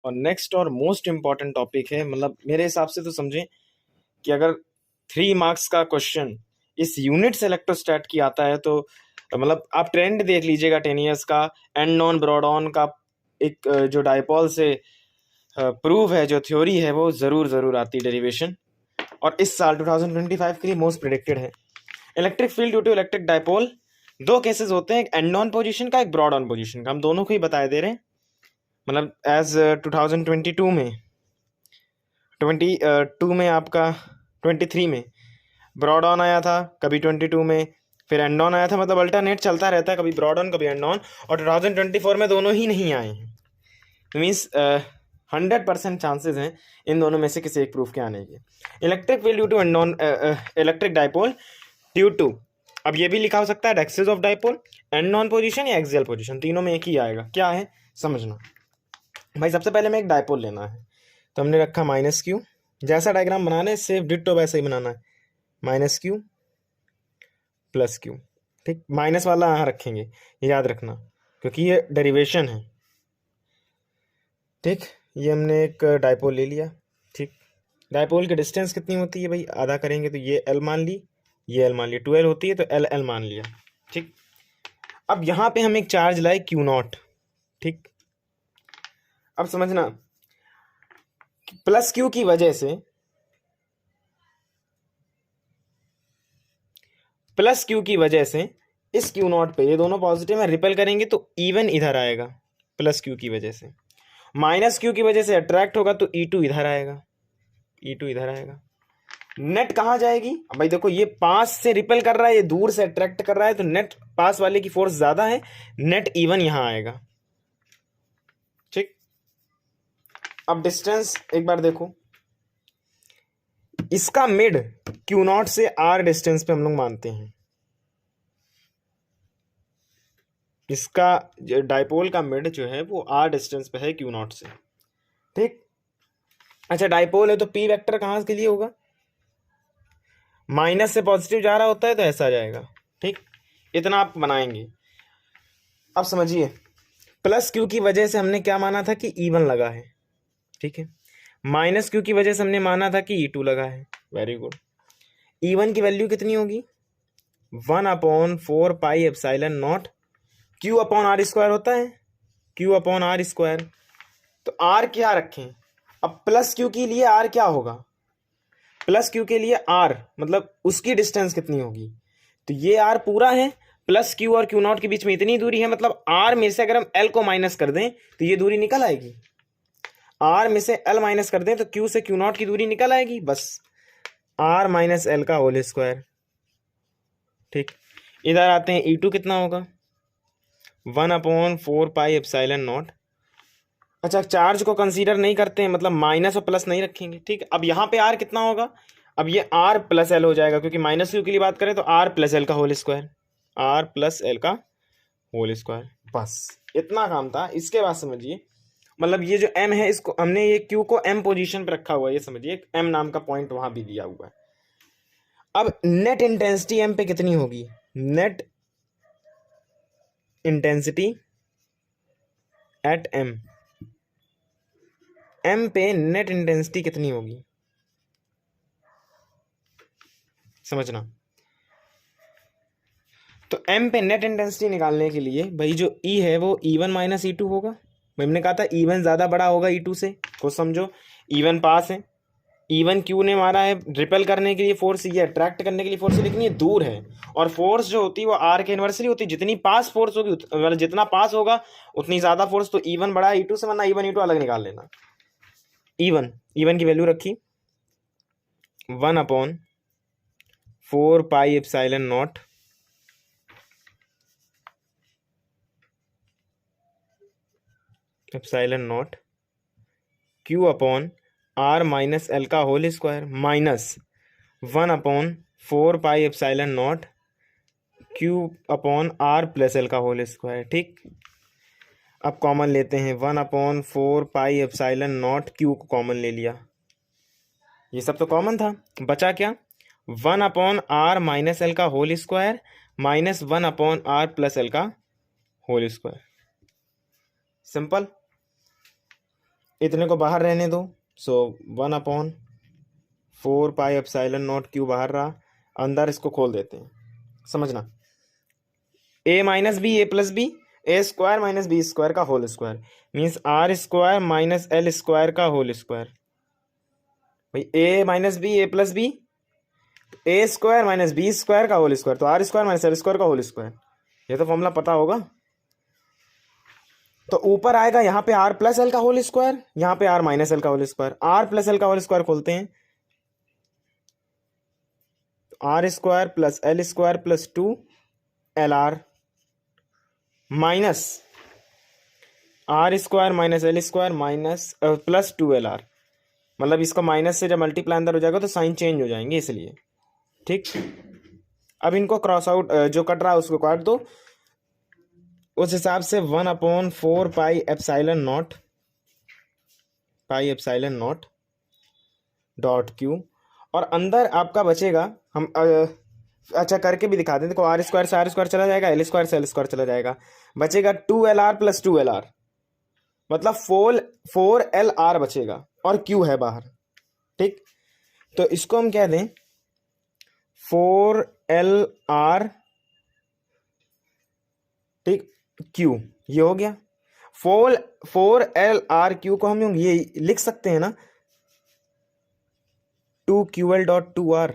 और नेक्स्ट और मोस्ट इंपॉर्टेंट टॉपिक है, मतलब मेरे हिसाब से तो समझें कि अगर 3 मार्क्स का क्वेश्चन इस यूनिट से इलेक्ट्रोस्टैट की आता है तो मतलब आप ट्रेंड देख लीजिएगा 10 ईयर्स का। एंड नॉन ब्रॉडॉन का एक जो डायपोल से प्रूव है, जो थ्योरी है, वो ज़रूर आती है डेरिवेशन। और इस साल 2025 के लिए मोस्ट प्रिडिक्टेड है। Electric field due to electric dipole, 2 cases होते हैं, एक एंड ऑन पोजिशन का, एक ब्रॉड ऑन पोजिशन का। हम दोनों को ही बता दे रहे हैं, मतलब एज 2022 में 22 में आपका 23 में ब्रॉड ऑन आया था, कभी 22 में फिर एंड ऑन आया था, मतलब अल्टरनेट चलता रहता है, कभी ब्रॉड ऑन कभी एंड ऑन। और 2024 में दोनों ही नहीं आए हैं, मीन्स 100% चांसेस हैं इन दोनों में से किसी एक प्रूफ के आने के। Electric field due to end on electric dipole Q2। अब ये भी लिखा हो सकता है axis of dipole, end on position या एक्सियल पोजीशन, तीनों में एक ही आएगा। क्या है समझना भाई। सबसे पहले हमें एक डाइपोल लेना है, तो हमने रखा -Q। जैसा डायग्राम बनाना है सेफ डिट्टो वैसे ही बनाना है, -Q + Q। ठीक, माइनस वाला यहाँ रखेंगे, ये याद रखना क्योंकि ये डेरिवेशन है। ठीक, ये हमने एक डाइपोल ले लिया। ठीक, डाइपोल की डिस्टेंस कितनी होती है भाई, आधा करेंगे तो ये L मान ली, ये L मान ली, 12 होती है तो L मान लिया। ठीक, अब यहाँ पे हम एक चार्ज लाए Q0। ठीक, अब समझना +Q की वजह से, +Q की वजह से इस Q0 पे ये दोनों पॉजिटिव में रिपेल करेंगे तो इवन इधर आएगा +Q की वजह से। -Q की वजह से अट्रैक्ट होगा तो E2 इधर आएगा, E2 इधर आएगा। नेट कहाँ जाएगी, अब भाई देखो ये पास से रिपेल कर रहा है, ये दूर से अट्रैक्ट कर रहा है, तो नेट पास वाले की फोर्स ज्यादा है, नेट इवन यहां आएगा। ठीक, अब डिस्टेंस एक बार देखो, इसका मिड Q0 से R डिस्टेंस पे हम लोग मानते हैं, इसका डाइपोल का मिड जो है वो R डिस्टेंस पे है Q0 से। ठीक, अच्छा डाइपोल है तो P वेक्टर कहाँ के लिए होगा, माइनस से पॉजिटिव जा रहा होता है तो ऐसा आ जाएगा। ठीक, इतना आप बनाएंगे। अब समझिए +Q की वजह से हमने क्या माना था कि E1 लगा है। ठीक है, -Q की वजह से हमने माना था कि E2 लगा है। Very good. E1 की वैल्यू कितनी होगी, 1/4πε0 Q/r² होता है, Q/r²। तो R क्या रखें, अब +Q के लिए R क्या होगा, +Q के लिए R मतलब उसकी डिस्टेंस कितनी होगी, तो ये R पूरा है, +Q और Q0 के बीच में इतनी दूरी है, मतलब R में से अगर हम L को माइनस कर दें तो ये दूरी निकल आएगी। R में से L माइनस कर दें तो Q से Q0 की दूरी निकल आएगी, बस R - L का होल स्क्वायर। ठीक, इधर आते हैं, E2 कितना होगा, 1/4πε0। अच्छा चार्ज को कंसीडर नहीं करते हैं, मतलब माइनस और प्लस नहीं रखेंगे। ठीक, अब यहाँ पे R कितना होगा, अब ये R + L हो जाएगा, क्योंकि -Q के लिए बात करें तो R + L का होल स्क्वायर, R + L का होल स्क्वायर। बस इतना काम था। इसके बाद समझिए, मतलब ये जो M है इसको हमने, ये Q को M पोजीशन पे रखा हुआ है, ये समझिए M नाम का पॉइंट वहां भी दिया हुआ है। अब नेट इंटेंसिटी M पे कितनी होगी, नेट इंटेंसिटी एट M पे नेट इंटेंसिटी कितनी होगी समझना। तो M पे नेट इंटेंसिटी निकालने के लिए भाई जो E है वो E1 - E2 होगा। भाई हमने कहा था E1 ज़्यादा बड़ा होगा E2 से, कुछ समझो E1 पास है, E1 Q ने मारा है रिपेल करने के लिए फोर्स, ये अट्रैक्ट करने के लिए फोर्स, लेकिन ये दूर है, और फोर्स जो होती है वो R के इन्वर्सली होती है, जितनी पास फोर्स होगी मतलब जितना पास होगा उतनी ज़्यादा फोर्स। तो E1 बड़ा है E2 से, वरना E1 E2 अलग निकाल लेना। E1 की वैल्यू रखी 1/4πε0 Q/R - L का whole square minus 1/4πε0 Q/R + L का होल स्क्वायर। ठीक, अब कॉमन लेते हैं, 1/4πε0 Q को कॉमन ले लिया, ये सब तो कॉमन था, बचा क्या, 1/R - L का whole square minus 1/R + L का होल स्क्वायर। सिंपल, इतने को बाहर रहने दो, सो 1/4πε0 Q बाहर रहा, अंदर इसको खोल देते हैं। समझना, A - B A + B A² - B² का whole square means R² - L² का होल स्क्वायर। भाई A - B A + B A² - B² का होल स्क्वायर, तो R² - L² का होल स्क्वायर, ये तो फॉर्मूला पता होगा। तो ऊपर आएगा यहाँ पे R + L का होल स्क्वायर, यहाँ पे R - L का होल स्क्वायर, R + L का होल स्क्वायर खोलते हैं, R² + L² + 2LR minus R² - L² minus + 2LR, मतलब इसको माइनस से जब मल्टीप्लाई अंदर हो जाएगा तो साइन चेंज हो जाएंगे इसलिए। ठीक, अब इनको क्रॉस आउट, जो कट रहा है उसको काट दो। उस हिसाब से 1/4 pi epsilon not dot Q, और अंदर आपका बचेगा, हम अच्छा करके भी दिखा दें। देखो आर स्क्वायर से आर स्क्वायर चला जाएगा, एल स्क्वायर से एल स्क्वायर चला जाएगा, बचेगा 2LR प्लस 2LR, मतलब 4LR बचेगा, और क्यू है बाहर। ठीक, तो इसको हम कह दें 4LR, ठीक, क्यू, ये हो गया। 4LR क्यू को हम ये लिख सकते हैं ना 2QL.2R,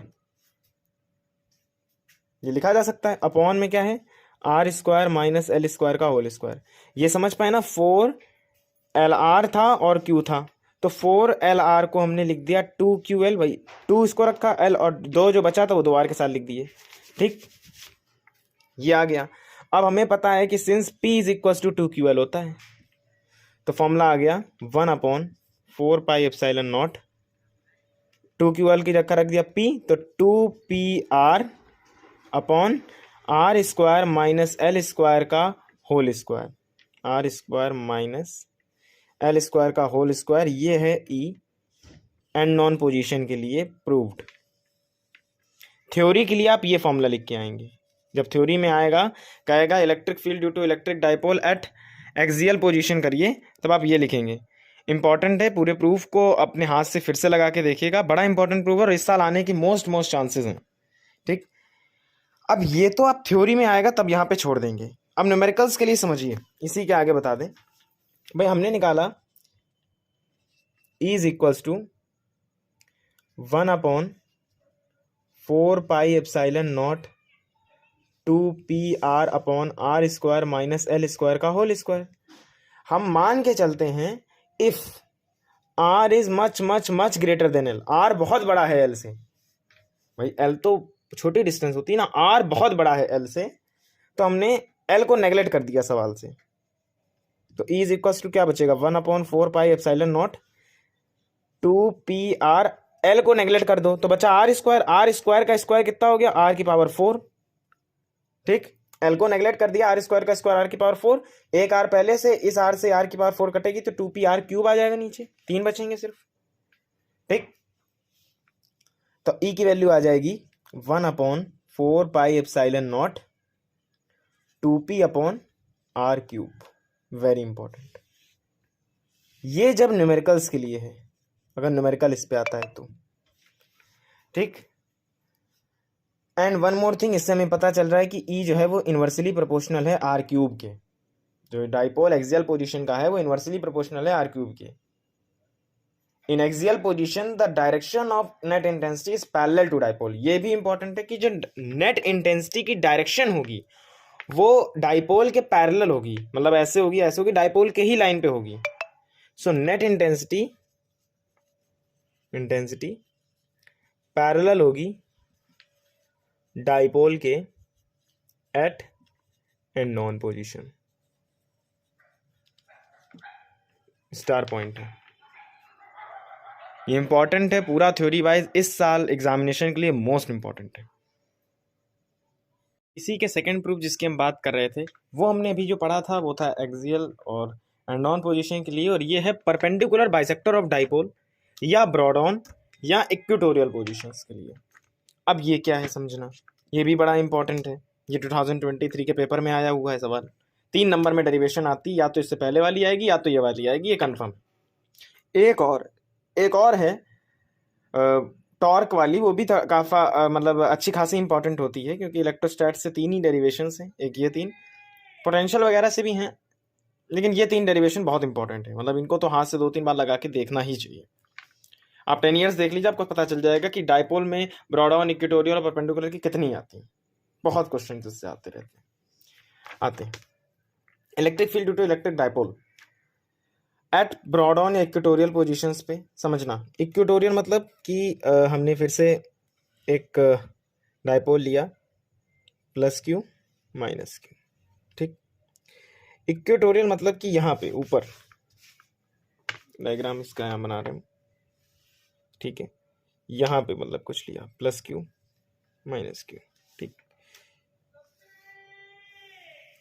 ये लिखा जा सकता है। अपॉन में क्या है, R square minus L square का होल स्क्वायर। ये समझ पाए ना, 4LR था और क्यू था, तो 4LR को हमने लिख दिया 2QL, भाई 2 इसको रखा एल, और 2 जो बचा था वो 2R के साथ लिख दिए। ठीक, ये आ गया। अब हमें पता है कि since P is equal to 2QL होता है, तो फॉर्मूला आ गया 1/4 पाई एप्सिलॉन नॉट, 2QL की जगह रख दिया P, तो 2PR upon R square minus L square का whole square, R square minus L square का होल स्क्वायर। ये है ई एंड नॉन पोजीशन के लिए प्रूव्ड। थ्योरी के लिए आप ये फॉर्मूला लिख के आएंगे। जब थ्योरी में आएगा, कहेगा electric field due to electric dipole at axial position करिए, तब आप ये लिखेंगे। इंपॉर्टेंट है, पूरे प्रूफ को अपने हाथ से फिर से लगा के देखिएगा, बड़ा इंपॉर्टेंट प्रूफ है और इस साल आने की मोस्ट चांसेस हैं। ठीक, अब ये तो आप थ्योरी में आएगा तब यहाँ पे छोड़ देंगे। अब न्यूमेरिकल्स के लिए समझिए, इसी के आगे बता दें। भाई हमने निकाला E is equals to 1/4 pi epsilon naught 2PR upon R square minus L square का होल स्क्वायर। हम मान के चलते हैं if R is much much much greater than L, R बहुत बड़ा है L से, भाई L तो छोटी डिस्टेंस होती है ना, R बहुत बड़ा है L से, तो हमने L को नेगलेक्ट कर दिया सवाल से। तो E इज इक्वल टू क्या बचेगा, 1/4 pi epsilon naught 2PR, L को नेगलेक्ट कर दो तो बचा आर स्क्वायर, आर स्क्वायर का स्क्वायर कितना हो गया, R की पावर 4। ठीक, L को नेगलेक्ट कर दिया, आर स्क्वायर का स्क्वायर R की पावर 4, एक R पहले से, इस R से R की पावर 4 कटेगी तो 2PR क्यूब आ जाएगा, नीचे 3 बचेंगे सिर्फ। ठीक, तो E की वैल्यू आ जाएगी 1/4 pi epsilon not 2P upon R cube. Very important, ये जब न्यूमेरिकल्स के लिए है, अगर न्यूमेरिकल इस पे आता है तो। ठीक, एंड वन मोर थिंग, इससे हमें पता चल रहा है कि E जो है वो इन्वर्सली प्रोपोर्शनल है R क्यूब के। जो डाइपोल एक्सियल पोजीशन का है वो इन्वर्सली प्रोपोर्शनल है R क्यूब के। In axial position the direction of net intensity is parallel to dipole. ये भी इंपॉर्टेंट है कि जो नेट इंटेंसिटी की डायरेक्शन होगी वो डाइपोल के पैरेलल होगी, मतलब ऐसे होगी, ऐसे होगी, डाइपोल के ही लाइन पे होगी। सो नेट इंटेंसिटी पैरेलल होगी डाइपोल के at end non position. Star point है, ये इंपॉर्टेंट है पूरा थ्योरी वाइज, इस साल एग्जामिनेशन के लिए मोस्ट इंपॉर्टेंट है। इसी के सेकंड प्रूफ जिसकी हम बात कर रहे थे वो हमने अभी जो पढ़ा था वो था एक्सियल और नॉन पोजीशन के लिए, और ये है परपेंडिकुलर बाइसेक्टर ऑफ डाइपोल या ब्रॉड ऑन या इक्वेटोरियल पोजीशंस के लिए। अब ये क्या है समझना, ये भी बड़ा इंपॉर्टेंट है, ये 2023 के पेपर में आया हुआ है सवाल। 3 नंबर में डेरिवेशन आती, या तो इससे पहले वाली आएगी या तो ये वाली आएगी, ये कन्फर्म। एक और है टॉर्क वाली, वो भी काफ़ी मतलब अच्छी खासी इंपॉर्टेंट होती है, क्योंकि इलेक्ट्रोस्टैट से 3 ही डेरिवेशंस हैं, एक ये 3, पोटेंशियल वगैरह से भी हैं, लेकिन ये 3 डेरिवेशन बहुत इंपॉर्टेंट है, मतलब इनको तो हाथ से 2-3 बार लगा के देखना ही चाहिए। आप 10 ईयर्स देख लीजिए, आपको पता चल जाएगा कि डाइपोल में ब्रॉड ऑन, इक्वेटोरियल और परपेंडिकुलर की कितनी आती हैं। बहुत क्वेश्चन इससे आते हैं। Electric field due to electric dipole at broad on या इक्वेटोरियल पोजीशंस पे समझना। इक्वेटोरियल मतलब कि हमने फिर से एक डाइपोल लिया प्लस क्यू माइनस क्यू। ठीक, इक्वेटोरियल मतलब कि यहाँ पे ऊपर, डायग्राम इसका यहाँ बना रहे हैं, ठीक है, यहाँ पे मतलब कुछ लिया प्लस क्यू माइनस क्यू। ठीक,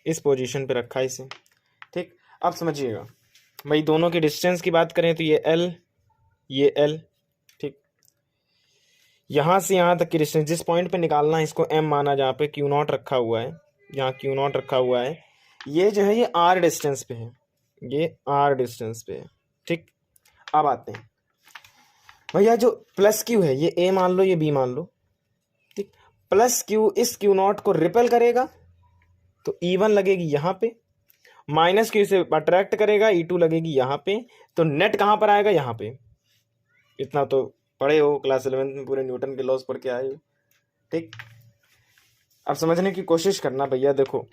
इस पोजीशन पे रखा है इसे। ठीक, अब समझिएगा भाई, दोनों के डिस्टेंस की बात करें तो ये L, ये L। ठीक, यहाँ से यहाँ तक की डिस्टेंस जिस पॉइंट पे निकालना है इसको M माना, जहाँ पे Q0 रखा हुआ है, यहाँ Q0 रखा हुआ है, ये जो है ये R डिस्टेंस पे है, ये R डिस्टेंस पे है। ठीक, अब आते हैं भैया, जो प्लस Q है ये A मान लो, ये B मान लो। ठीक, प्लस Q इस Q0 को रिपेल करेगा तो E1 लगेगी यहाँ पे, माइनस Q से अट्रैक्ट करेगा E2 लगेगी यहाँ पे, तो नेट कहाँ पर आएगा, यहाँ पे। इतना तो पढ़े हो, क्लास 11 में पूरे न्यूटन के लॉज पढ़ के आए हो। ठीक, अब समझने की कोशिश करना भैया। देखो,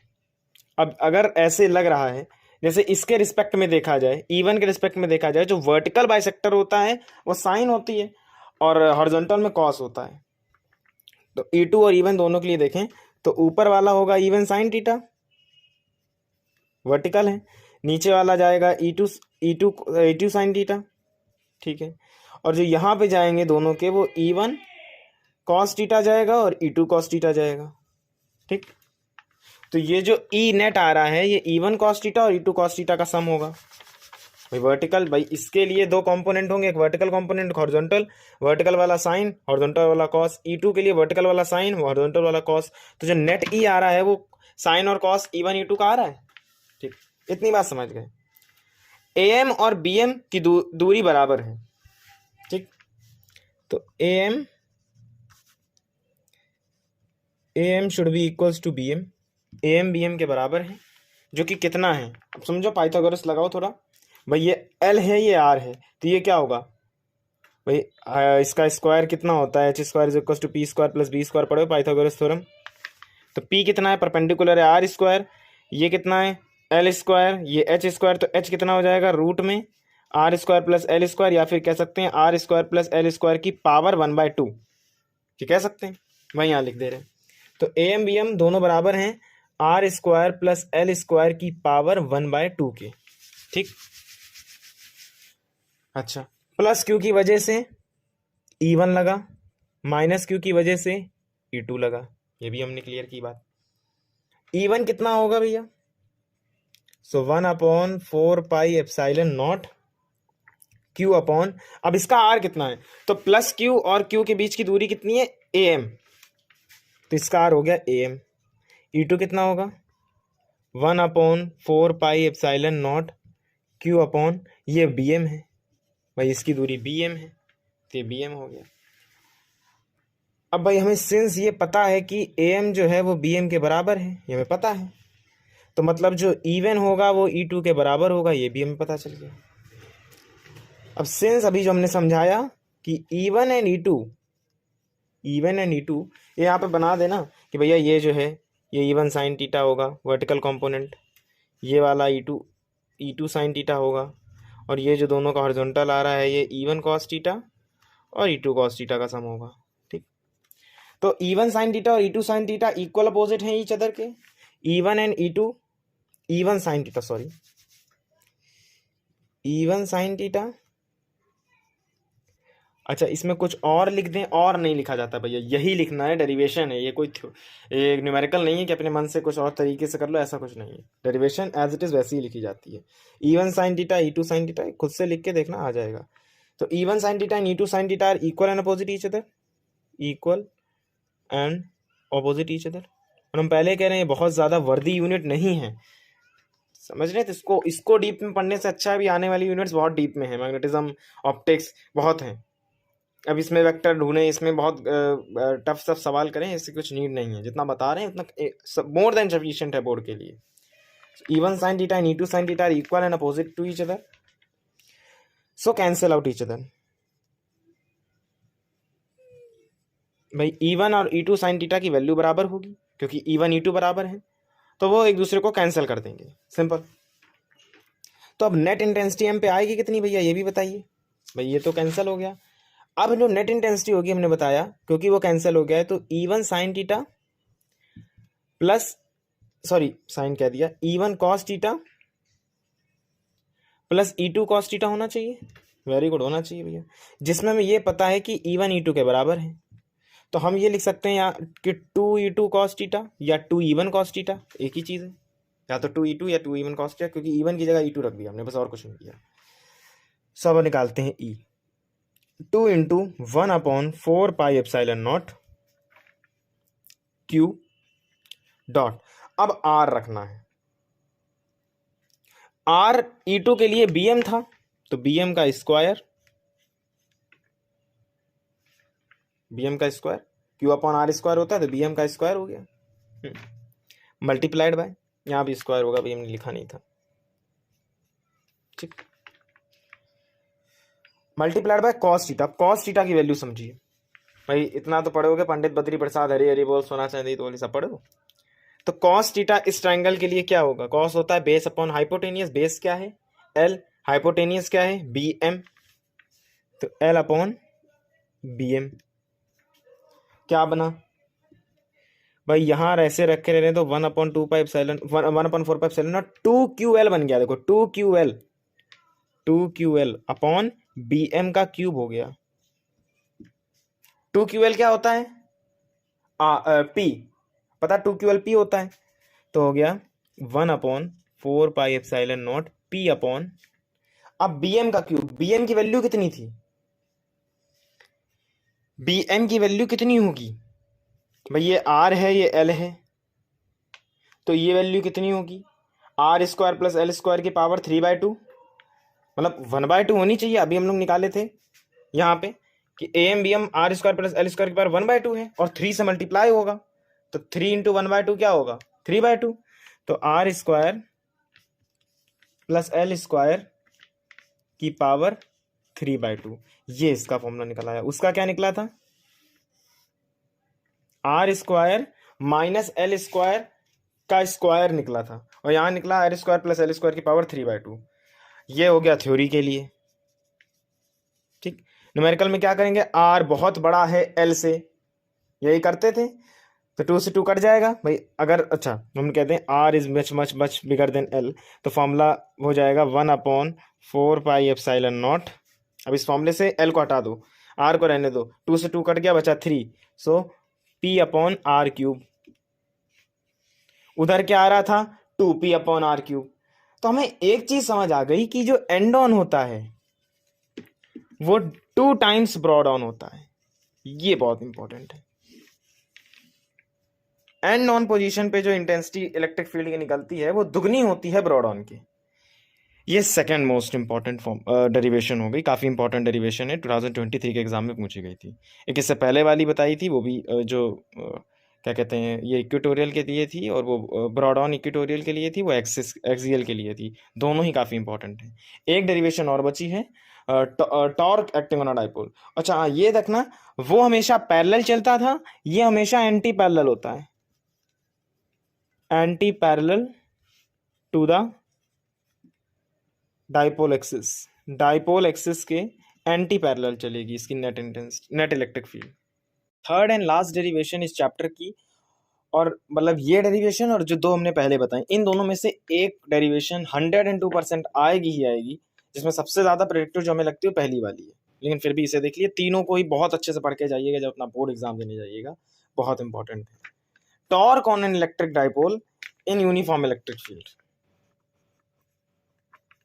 अब अगर ऐसे लग रहा है जैसे इसके रिस्पेक्ट में देखा जाए, E1 के रिस्पेक्ट में देखा जाए, जो वर्टिकल बाइसेक्टर होता है वो साइन होती है और हॉरिजॉन्टल में कॉस होता है। तो E2 और E1 दोनों के लिए देखें तो ऊपर वाला होगा E1 साइन थीटा, वर्टिकल है, नीचे वाला जाएगा E2 साइन थीटा। ठीक है, और जो यहाँ पे जाएंगे दोनों के, वो E1 कॉस थीटा जाएगा और E2 कॉस थीटा जाएगा। ठीक, तो ये जो E नेट आ रहा है ये E1 कॉस थीटा और E2 कॉस थीटा का सम होगा भाई। वर्टिकल भाई, इसके लिए दो कंपोनेंट होंगे, एक वर्टिकल कंपोनेंट हॉरिजॉन्टल, वर्टिकल वाला साइन, हॉरिजॉन्टल वाला कॉस। E2 के लिए वर्टिकल वाला साइन, हॉरिजॉन्टल वाला कॉस। तो जो नेट E आ रहा है वो साइन और कॉस E1 E2 का आ रहा है। ठीक, इतनी बात समझ गए। AM और BM की दूरी बराबर है। ठीक, तो AM should be equals to BM, AM BM के बराबर है, जो कि कितना है, अब समझो, पाइथागोरस लगाओ थोड़ा भाई। ये L है, ये R है, तो ये क्या होगा भाई, इसका स्क्वायर कितना होता है, H square is equals to P square plus B square, पढ़ो पाइथागोरस थ्योरम। तो P कितना है, परपेंडिकुलर है R स्क्वायर, ये कितना है L स्क्वायर, ये H स्क्वायर, तो H कितना हो जाएगा रूट में R square plus L square, या फिर कह सकते हैं R square plus L square की पावर 1/2, ये कह सकते हैं, वही यहाँ लिख दे रहे हैं। तो AM BM दोनों बराबर हैं R square plus L square की पावर 1/2 के। ठीक, अच्छा, प्लस Q की वजह से E1 लगा, माइनस Q की वजह से E2 लगा, ये भी हमने क्लियर की बात। E1 कितना होगा भैया, सो 1/4 pi epsilon not Q upon, अब इसका R कितना है, तो प्लस Q और Q के बीच की दूरी कितनी है, AM, तो इसका R हो गया AM। E2 कितना होगा, 1/4 pi epsilon not Q upon, ये BM है भाई, इसकी दूरी BM है, तो ये BM हो गया। अब भाई हमें सिंस ये पता है कि AM जो है वो BM के बराबर है, ये हमें पता है, तो मतलब जो E1 होगा वो E2 के बराबर होगा, ये भी हमें पता चल गया। अब सिंस अभी जो हमने समझाया कि E1 एंड E2 ये यहाँ पे बना देना कि भैया ये जो है ये E1 साइन थीटा होगा वर्टिकल कंपोनेंट, ये वाला E2 साइन थीटा होगा, और ये जो दोनों का हॉरिजॉन्टल आ रहा है ये E1 कॉस थीटा और E2 कॉस थीटा का सम होगा। ठीक, तो E1 साइन थीटा और E2 sine theta equal opposite हैं ईच अदर के, E1 and E1 sine theta, sorry, E1 sine theta. अच्छा, इसमें कुछ और लिख दें, और नहीं लिखा जाता भैया, यही लिखना है, डेरिवेशन है ये, कोई ये न्यूमेरिकल नहीं है कि अपने मन से कुछ और तरीके से कर लो, ऐसा कुछ नहीं है। डेरिवेशन एज इट इज़ वैसी ही लिखी जाती है। E1 sine theta E2 sine theta खुद से लिख के देखना, आ जाएगा। तो E1 sine theta and E2 sine theta are equal and opposite each other, equal and opposite each other. और हम पहले कह रहे हैं बहुत ज़्यादा वर्दी यूनिट नहीं है, समझ रहे हैं, तो इसको डीप में पढ़ने से अच्छा है, अभी आने वाली यूनिट्स बहुत डीप में है, मैग्नेटिज्म, ऑप्टिक्स बहुत हैं। अब इसमें वेक्टर ढूंढें, इसमें बहुत टफ सवाल करें, इससे कुछ नीड नहीं है, जितना बता रहे हैं उतना मोर देन सफिशिएंट है बोर्ड के लिए। E1 sin theta and E2 sin theta are equal and opposite to each other, so cancel out each other। भाई E1 और E2 sin theta की वैल्यू बराबर होगी, क्योंकि E1 E2 बराबर है, तो वो एक दूसरे को कैंसिल कर देंगे, सिंपल। तो अब नेट इंटेंसिटी एम पे आएगी कितनी भैया, ये भी बताइए। भाई ये तो कैंसिल हो गया, अब जो नेट इंटेंसिटी होगी हमने बताया, क्योंकि वो कैंसिल हो गया है, तो E1 sine theta plus, sorry sine कह दिया, E1 cos theta plus E2 cos theta होना चाहिए, वेरी गुड, होना चाहिए भैया, जिसमें हमें ये पता है कि E1 E2 के बराबर है। तो हम ये लिख सकते हैं यहाँ कि 2 E2 कॉस थीटा या 2 E1 कॉस थीटा, एक ही चीज़ है, या तो 2E2 या 2E1 cos थीटा, क्योंकि E1 की जगह E2 रख दिया हमने, बस और कुछ नहीं किया। सब निकालते हैं E 2 इंटू 1/4πε0 Q डॉट। अब R रखना है। R E2 के लिए BM था, तो BM का स्क्वायर, BM का स्क्वायर Q/R स्क्वायर होता है, तो BM का स्क्वायर हो गया, मल्टीप्लाइड बाय, यहाँ भी स्क्वायर होगा, BM ने लिखा नहीं था, ठीक, multiplied by cos theta. Cos theta की वैल्यू समझिए भाई, इतना तो पढ़ोगे, पंडित बद्री प्रसाद हरी हरी बोल सोना चांदी तो सब पढ़ो। तो कॉस थीटा इस ट्राइंगल के लिए क्या होगा? कॉस होता है बेस अपॉन हाइपोटेनियस, बेस क्या है L, हाइपोटेनियस क्या है BM, तो L अपॉन BM। क्या बना भाई, यहां ऐसे रखे रहने तो 1/4πε0 बन गया। देखो 2QL अपॉन BM का क्यूब हो गया। 2QL क्या होता है? P, पता 2QL P होता है, तो हो गया 1/4πε0 P अपॉन, अब BM का क्यूब, BM की वैल्यू कितनी थी? BM की वैल्यू कितनी होगी भाई? ये R है, ये L है, तो ये वैल्यू कितनी होगी? R² प्लस L² की पावर 3/2, मतलब 1/2 होनी चाहिए। अभी हम लोग निकाले थे यहाँ पे कि AM BM R² plus L² की पावर 1/2 है, और 3 से मल्टीप्लाई होगा, तो 3 इंटू 1/2 क्या होगा? 3/2। तो R² प्लस L² की पावर 3/2, ये इसका फॉर्मूला निकला है। उसका क्या निकला था? R² माइनस L² का स्क्वायर निकला था, और यहां निकला R² प्लस L² की पावर 3/2। ये हो गया थ्योरी के लिए, ठीक। न्यूमेरिकल में क्या करेंगे? R बहुत बड़ा है L से, यही करते थे, तो 2 से 2 कट जाएगा भाई। अगर अच्छा हम कहते हैं R is much much much bigger than L, तो फॉर्मूला हो जाएगा 1/4πε0। अब इस फॉर्मूले से L को हटा दो, R को रहने दो, 2 से 2 कट गया, बचा 3, सो P/R³। उधर क्या आ रहा था? 2P/R³। तो हमें एक चीज समझ आ गई कि जो एंड ऑन होता है वो 2 टाइम्स ब्रॉड ऑन होता है। ये बहुत इंपॉर्टेंट है। एंड ऑन पोजीशन पे जो इंटेंसिटी इलेक्ट्रिक फील्ड की निकलती है वो दुगनी होती है ब्रॉड ऑन की। ये सेकंड मोस्ट इंपॉर्टेंट डेरिवेशन हो गई, काफ़ी इंपॉर्टेंट डेरिवेशन है, 2023 के एग्जाम में पूछी गई थी। एक इससे पहले वाली बताई थी, वो भी जो क्या कहते हैं, ये इक्वेटोरियल के लिए थी, और वो ब्रॉड ऑन इक्वेटोरियल के लिए थी, वो एक्सियल के लिए थी। दोनों ही काफ़ी इंपॉर्टेंट है। एक डेरिवेशन और बची है, torque acting on a dipole. अच्छा हाँ, ये देखना, वो हमेशा पैरेलल चलता था, ये हमेशा एंटी पैरेलल होता है, anti parallel to the dipole axis. Dipole axis के एंटी पैरेलल चलेगी इसकी net electric field. Third and last derivation इस चैप्टर की, और मतलब ये डेरिवेशन और जो दो हमने पहले बताए, इन दोनों में से एक डेरिवेशन 102% आएगी ही आएगी, जिसमें सबसे ज्यादा प्रेडिक्टिव जो हमें लगती है पहली वाली है। लेकिन फिर भी इसे देख लिए, तीनों को ही बहुत अच्छे से पढ़ के जाइएगा जब अपना बोर्ड एग्जाम देने जाइएगा, बहुत इंपॉर्टेंट है। Torque on an electric dipole in uniform electric field.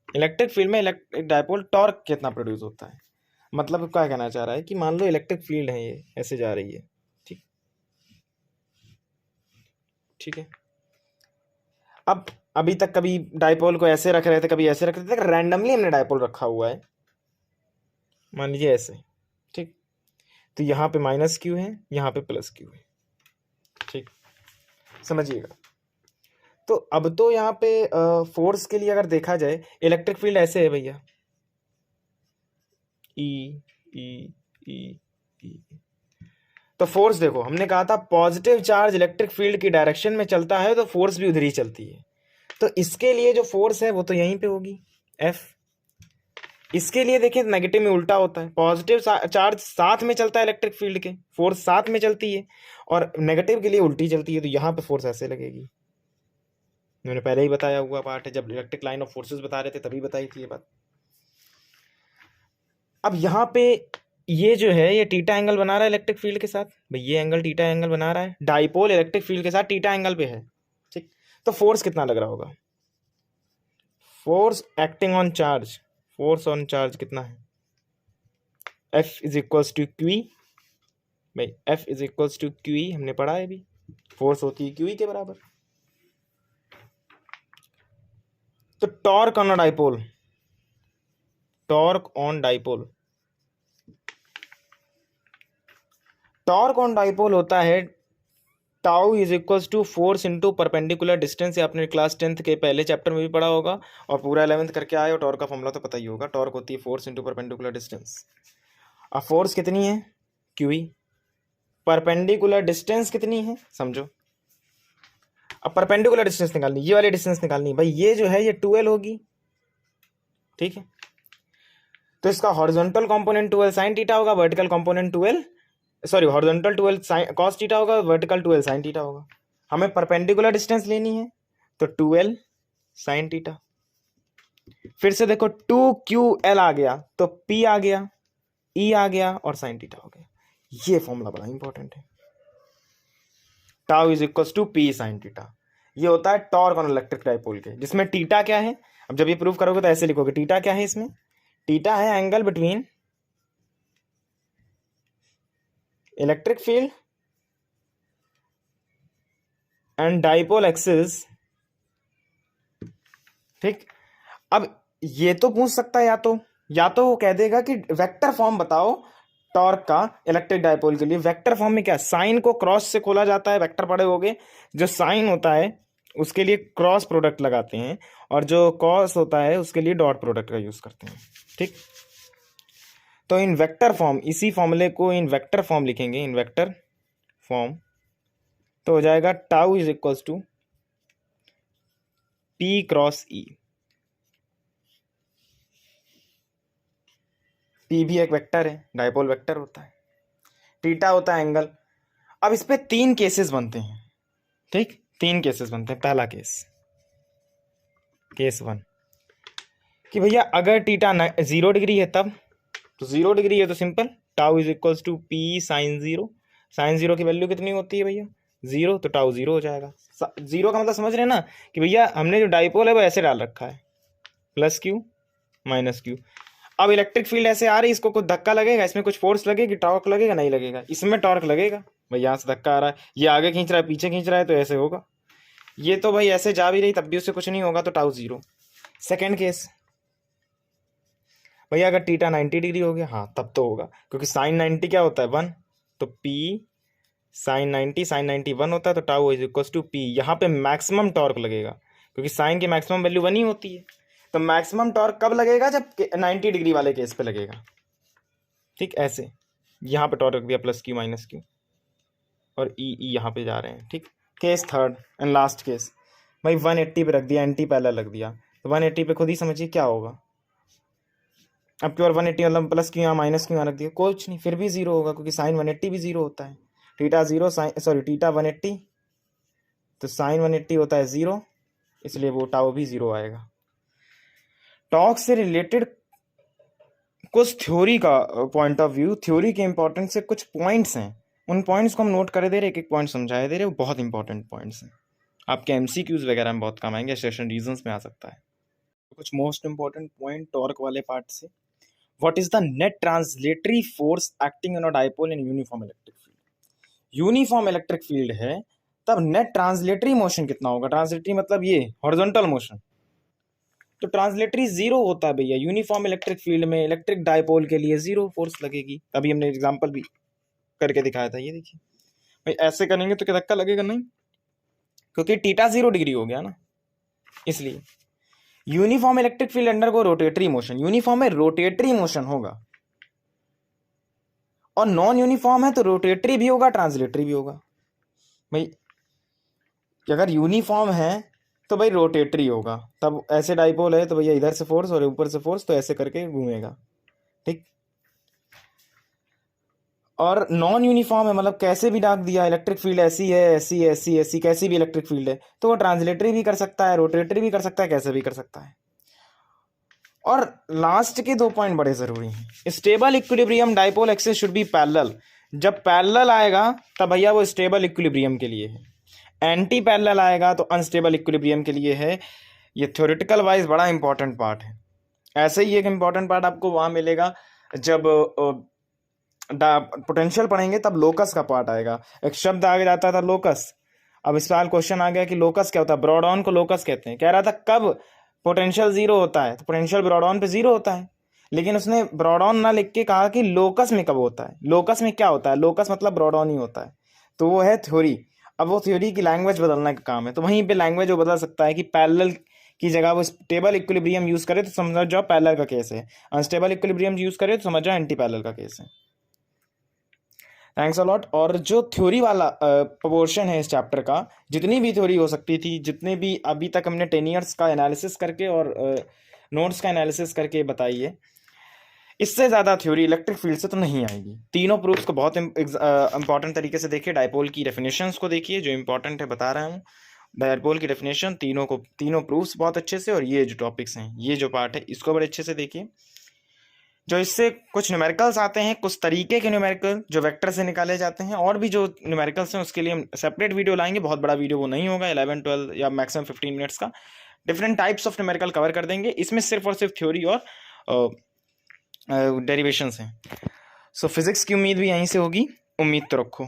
Electric field में इलेक्ट्रिक डाइपोल टॉर्क कितना प्रोड्यूस होता है, मतलब क्या कहना चाह रहा है कि मान लो इलेक्ट्रिक फील्ड है, ये ऐसे जा रही है, ठीक, ठीक है। अब अभी तक कभी डाइपोल को ऐसे रख रहे थे, कभी ऐसे रख रहे थे, रैंडमली हमने डाइपोल रखा हुआ है, मान लीजिए ऐसे, ठीक। तो यहाँ पे माइनस क्यू है, यहाँ पे प्लस क्यू है, ठीक, समझिएगा। तो अब तो यहाँ पे फोर्स के लिए अगर देखा जाए, इलेक्ट्रिक फील्ड ऐसे है भैया, ई ई ई ई। तो फोर्स देखो, हमने कहा था पॉजिटिव चार्ज इलेक्ट्रिक फील्ड की डायरेक्शन में चलता है तो फोर्स भी उधर ही चलती है। तो इसके लिए जो फोर्स है वो तो यहीं पे होगी, F। इसके लिए देखिए नेगेटिव में उल्टा होता है, पॉजिटिव चार्ज साथ में चलता है इलेक्ट्रिक फील्ड के, फोर्स साथ में चलती है, और नेगेटिव के लिए उल्टी चलती है, तो यहाँ पे फोर्स ऐसे लगेगी। मैंने पहले ही बताया हुआ पार्ट है, जब इलेक्ट्रिक लाइन ऑफ फोर्सेस बता रहे थे तभी बताई थी ये बात। अब यहाँ पे ये जो है, ये थीटा एंगल बना रहा है इलेक्ट्रिक फील्ड के साथ भाई, ये एंगल थीटा एंगल बना रहा है, डाइपोल इलेक्ट्रिक फील्ड के साथ थीटा एंगल पे है, ठीक। तो फोर्स कितना लग रहा होगा, force acting on charge, force on charge कितना है, F is equals to Q, भाई F is equals to Q, हमने पढ़ा है अभी, फोर्स होती है क्यू के बराबर। तो torque on dipole, torque on dipole, torque on dipole होता है tau is equals to force into perpendicular distance. ये आपने क्लास 10th के पहले चैप्टर में भी पढ़ा होगा और पूरा 11th करके आए हो, टॉर्क का फॉर्मूला तो पता ही होगा। टॉर्क होती है फोर्स इंटू परपेंडिकुलर डिस्टेंस। अब फोर्स कितनी है क्यू, परपेंडिकुलर डिस्टेंस कितनी है समझो। अब परपेंडिकुलर डिस्टेंस निकालनी, ये वाली डिस्टेंस निकालनी, भाई ये जो है ये 12 होगी, ठीक है। तो इसका हॉरिजॉन्टल कंपोनेंट 12 sin थीटा होगा, vertical component 12 sorry horizontal 12 cos theta होगा, वर्टिकल 12 sin थीटा होगा। हमें परपेंडिकुलर डिस्टेंस लेनी है तो 12 sin थीटा। फिर से देखो 2QL आ गया तो P आ गया, E आ गया और sin थीटा हो गया। ये फॉर्मूला बड़ा इंपॉर्टेंट है, tau is equal to P sin theta. ये होता है टॉर्क ऑन इलेक्ट्रिक डाइपोल के, जिसमें थीटा क्या है, अब जब ये प्रूव करोगे तो ऐसे लिखोगे, थीटा क्या है इसमें, थीटा है angle between electric field and dipole axis, ठीक। अब ये तो पूछ सकता है या तो वो कह देगा कि वेक्टर फॉर्म बताओ टॉर्क का इलेक्ट्रिक डाइपोल के लिए। वेक्टर फॉर्म में क्या, साइन को क्रॉस से खोला जाता है, वेक्टर पढ़े होगे, जो साइन होता है उसके लिए क्रॉस प्रोडक्ट लगाते हैं और जो कॉस होता है उसके लिए डॉट प्रोडक्ट का यूज करते हैं, ठीक। तो इन वेक्टर फॉर्म, इसी फॉर्मूले को इन वेक्टर फॉर्म लिखेंगे, इन वेक्टर फॉर्म, तो हो जाएगा tau is equals to P cross E। P भी एक वेक्टर है, डाइपोल वेक्टर होता है, थीटा होता है एंगल। अब इस पे 3 केसेस बनते हैं, ठीक, 3 केसेस बनते हैं। पहला केस 1 कि भैया अगर थीटा 0 डिग्री है तब, तो 0 डिग्री है तो simple tau is equals to P sine 0। Sine 0 की वैल्यू कितनी होती है भैया 0, तो टाउ 0 हो जाएगा। 0 का मतलब समझ रहे हैं ना कि भैया हमने जो डाइपोल है वो ऐसे डाल रखा है, प्लस Q माइनस Q। अब इलेक्ट्रिक फील्ड ऐसे आ रही है, इसको कुछ धक्का लगेगा, इसमें कुछ फोर्स लगेगी, टॉर्क लगेगा, नहीं लगेगा, इसमें टॉर्क लगेगा। भाई यहाँ से धक्का आ रहा है, ये आगे खींच रहा है, पीछे खींच रहा है, तो ऐसे होगा। ये तो भाई ऐसे जा भी रही तब भी उससे कुछ नहीं होगा, तो टाउ 0। सेकेंड केस, भैया अगर थीटा 90 डिग्री हो गया, हाँ तब तो होगा, क्योंकि साइन 90 क्या होता है 1, तो P साइन 90 1 होता है, तो tau is equal to P। यहाँ पे मैक्सिमम टॉर्क लगेगा, क्योंकि साइन की मैक्सिमम वैल्यू 1 ही होती है। तो मैक्सिमम टॉर्क कब लगेगा, जब 90 डिग्री वाले केस पे लगेगा, ठीक। ऐसे यहाँ पे टॉर्क रख दिया, प्लस Q माइनस Q, और E यहाँ पे जा रहे हैं, ठीक। Case third and last case, भाई 180 पे रख दिया, एंटी पैरेलल रख दिया, तो 180 पे खुद ही समझिए क्या होगा। अब प्योर 180 मतलब प्लस Q यहाँ माइनस Q यहाँ रख दिया, कुछ नहीं, फिर भी 0 होगा, क्योंकि साइन 180 भी 0 होता है। थीटा 0 साइन सॉरी थीटा 180, तो साइन 180 होता है 0, इसलिए वो टाउ भी 0 आएगा। टॉर्क से रिलेटेड कुछ थ्योरी का पॉइंट ऑफ व्यू, थ्योरी के इंपॉर्टेंस से कुछ पॉइंट्स हैं, उन पॉइंट्स को हम नोट कर दे रहे, एक एक पॉइंट समझाए दे रहे, वो बहुत इंपॉर्टेंट पॉइंट्स हैं, आपके MCQs वगैरह में बहुत काम आएंगे, सेशन रीजंस में आ सकता है। कुछ मोस्ट इंपॉर्टेंट पॉइंट टॉर्क वाले पार्ट से, what is the net translatory force acting on a dipole in uniform electric field. Uniform electric field है तब नेट ट्रांसलेटरी मोशन कितना होगा, ट्रांसलेटरी मतलब ये हॉरिजॉन्टल मोशन, तो ट्रांसलेटरी 0 होता है भैया यूनिफॉर्म इलेक्ट्रिक फील्ड में। इलेक्ट्रिक डाइपोल के लिए 0 फोर्स लगेगी, अभी हमने एग्जांपल भी करके दिखाया था, ये देखिए भाई ऐसे करेंगे तो क्या धक्का लगेगा, नहीं, क्योंकि थीटा 0 डिग्री हो गया ना, इसलिए यूनिफॉर्म इलेक्ट्रिक फील्ड अंडर को रोटेटरी मोशन, यूनिफॉर्म में रोटेटरी मोशन होगा, और नॉन यूनिफॉर्म है तो रोटेटरी भी होगा ट्रांसलेटरी भी होगा। भाई अगर यूनिफॉर्म है तो भाई रोटेटरी होगा, तब ऐसे डाइपोल है तो भैया इधर से फोर्स और ऊपर से फोर्स, तो ऐसे करके घूमेगा, ठीक। और नॉन यूनिफॉर्म है मतलब कैसे भी डाक दिया, इलेक्ट्रिक फील्ड ऐसी है, ऐसी ऐसी ऐसी, कैसी भी इलेक्ट्रिक फील्ड है, तो वो ट्रांसलेटरी भी कर सकता है, रोटेटरी भी कर सकता है, कैसे भी कर सकता है। और लास्ट के 2 पॉइंट बड़े जरूरी हैं, stable equilibrium dipole axis should be parallel. जब पैरेलल आएगा तब भैया वो स्टेबल इक्विलिब्रियम के लिए है, एंटी पैरेलल आएगा तो अनस्टेबल इक्विलिब्रियम के लिए है। ये थ्योरेटिकल वाइज बड़ा इंपॉर्टेंट पार्ट है। ऐसे ही एक इंपॉर्टेंट पार्ट आपको वहां मिलेगा जब पोटेंशियल पढ़ेंगे, तब लोकस का पार्ट आएगा। एक शब्द आगे जाता था लोकस। अब इस साल क्वेश्चन आ गया कि लोकस क्या होता है। ब्रॉड-ऑन को लोकस कहते हैं। कह रहा था कब पोटेंशियल जीरो होता है, तो पोटेंशियल ब्रॉड-ऑन पे जीरो होता है, लेकिन उसने ब्रॉड-ऑन ना लिख के कहा कि लोकस में कब होता है। लोकस में क्या होता है, लोकस मतलब ब्रॉड-ऑन ही होता है। तो वो है थ्योरी। अब वो थ्योरी की लैंग्वेज बदलने का काम है, तो वहीं पे लैंग्वेज वो बदल सकता है कि पैरेलल की जगह वो स्टेबल इक्विलिब्रियम यूज करे तो समझ जाओ पैरेलल का केस है, अनस्टेबल इक्विलिब्रियम यूज करे तो समझ जाओ एंटी पैरेलल का केस है। Thanks a lot. और जो थ्योरी वाला पोर्शन है इस चैप्टर का, जितनी भी थ्योरी हो सकती थी, जितने भी अभी तक हमने 10 ईयर्स का एनालिसिस करके और नोट्स का एनालिसिस करके बताई है, इससे ज़्यादा थ्योरी इलेक्ट्रिक फील्ड से तो नहीं आएगी। तीनों प्रूफ्स को बहुत इंपॉर्टेंट तरीके से देखिए। डायपोल की डेफिनेशंस को देखिए, जो इंपॉर्टेंट है बता रहा हूँ। डायपोल की डेफिनेशन तीनों प्रूफ्स बहुत अच्छे से, और ये जो टॉपिक्स हैं, ये जो पार्ट है, इसको बड़े अच्छे से देखिए। जो इससे कुछ न्यूमेरिकल्स आते हैं, कुछ तरीके के न्यूमेरिकल जो वेक्टर से निकाले जाते हैं, और भी जो न्यूमेरिकल्स हैं उसके लिए हम सेपरेट वीडियो लाएंगे। बहुत बड़ा वीडियो वो नहीं होगा, 11 12 या मैक्सिमम 15 मिनट्स का। Different types of numerical cover कर देंगे। इसमें सिर्फ और सिर्फ थ्योरी और डेरिवेशंस हैं। सो फिजिक्स की उम्मीद भी यहीं से होगी। उम्मीद तो रखो।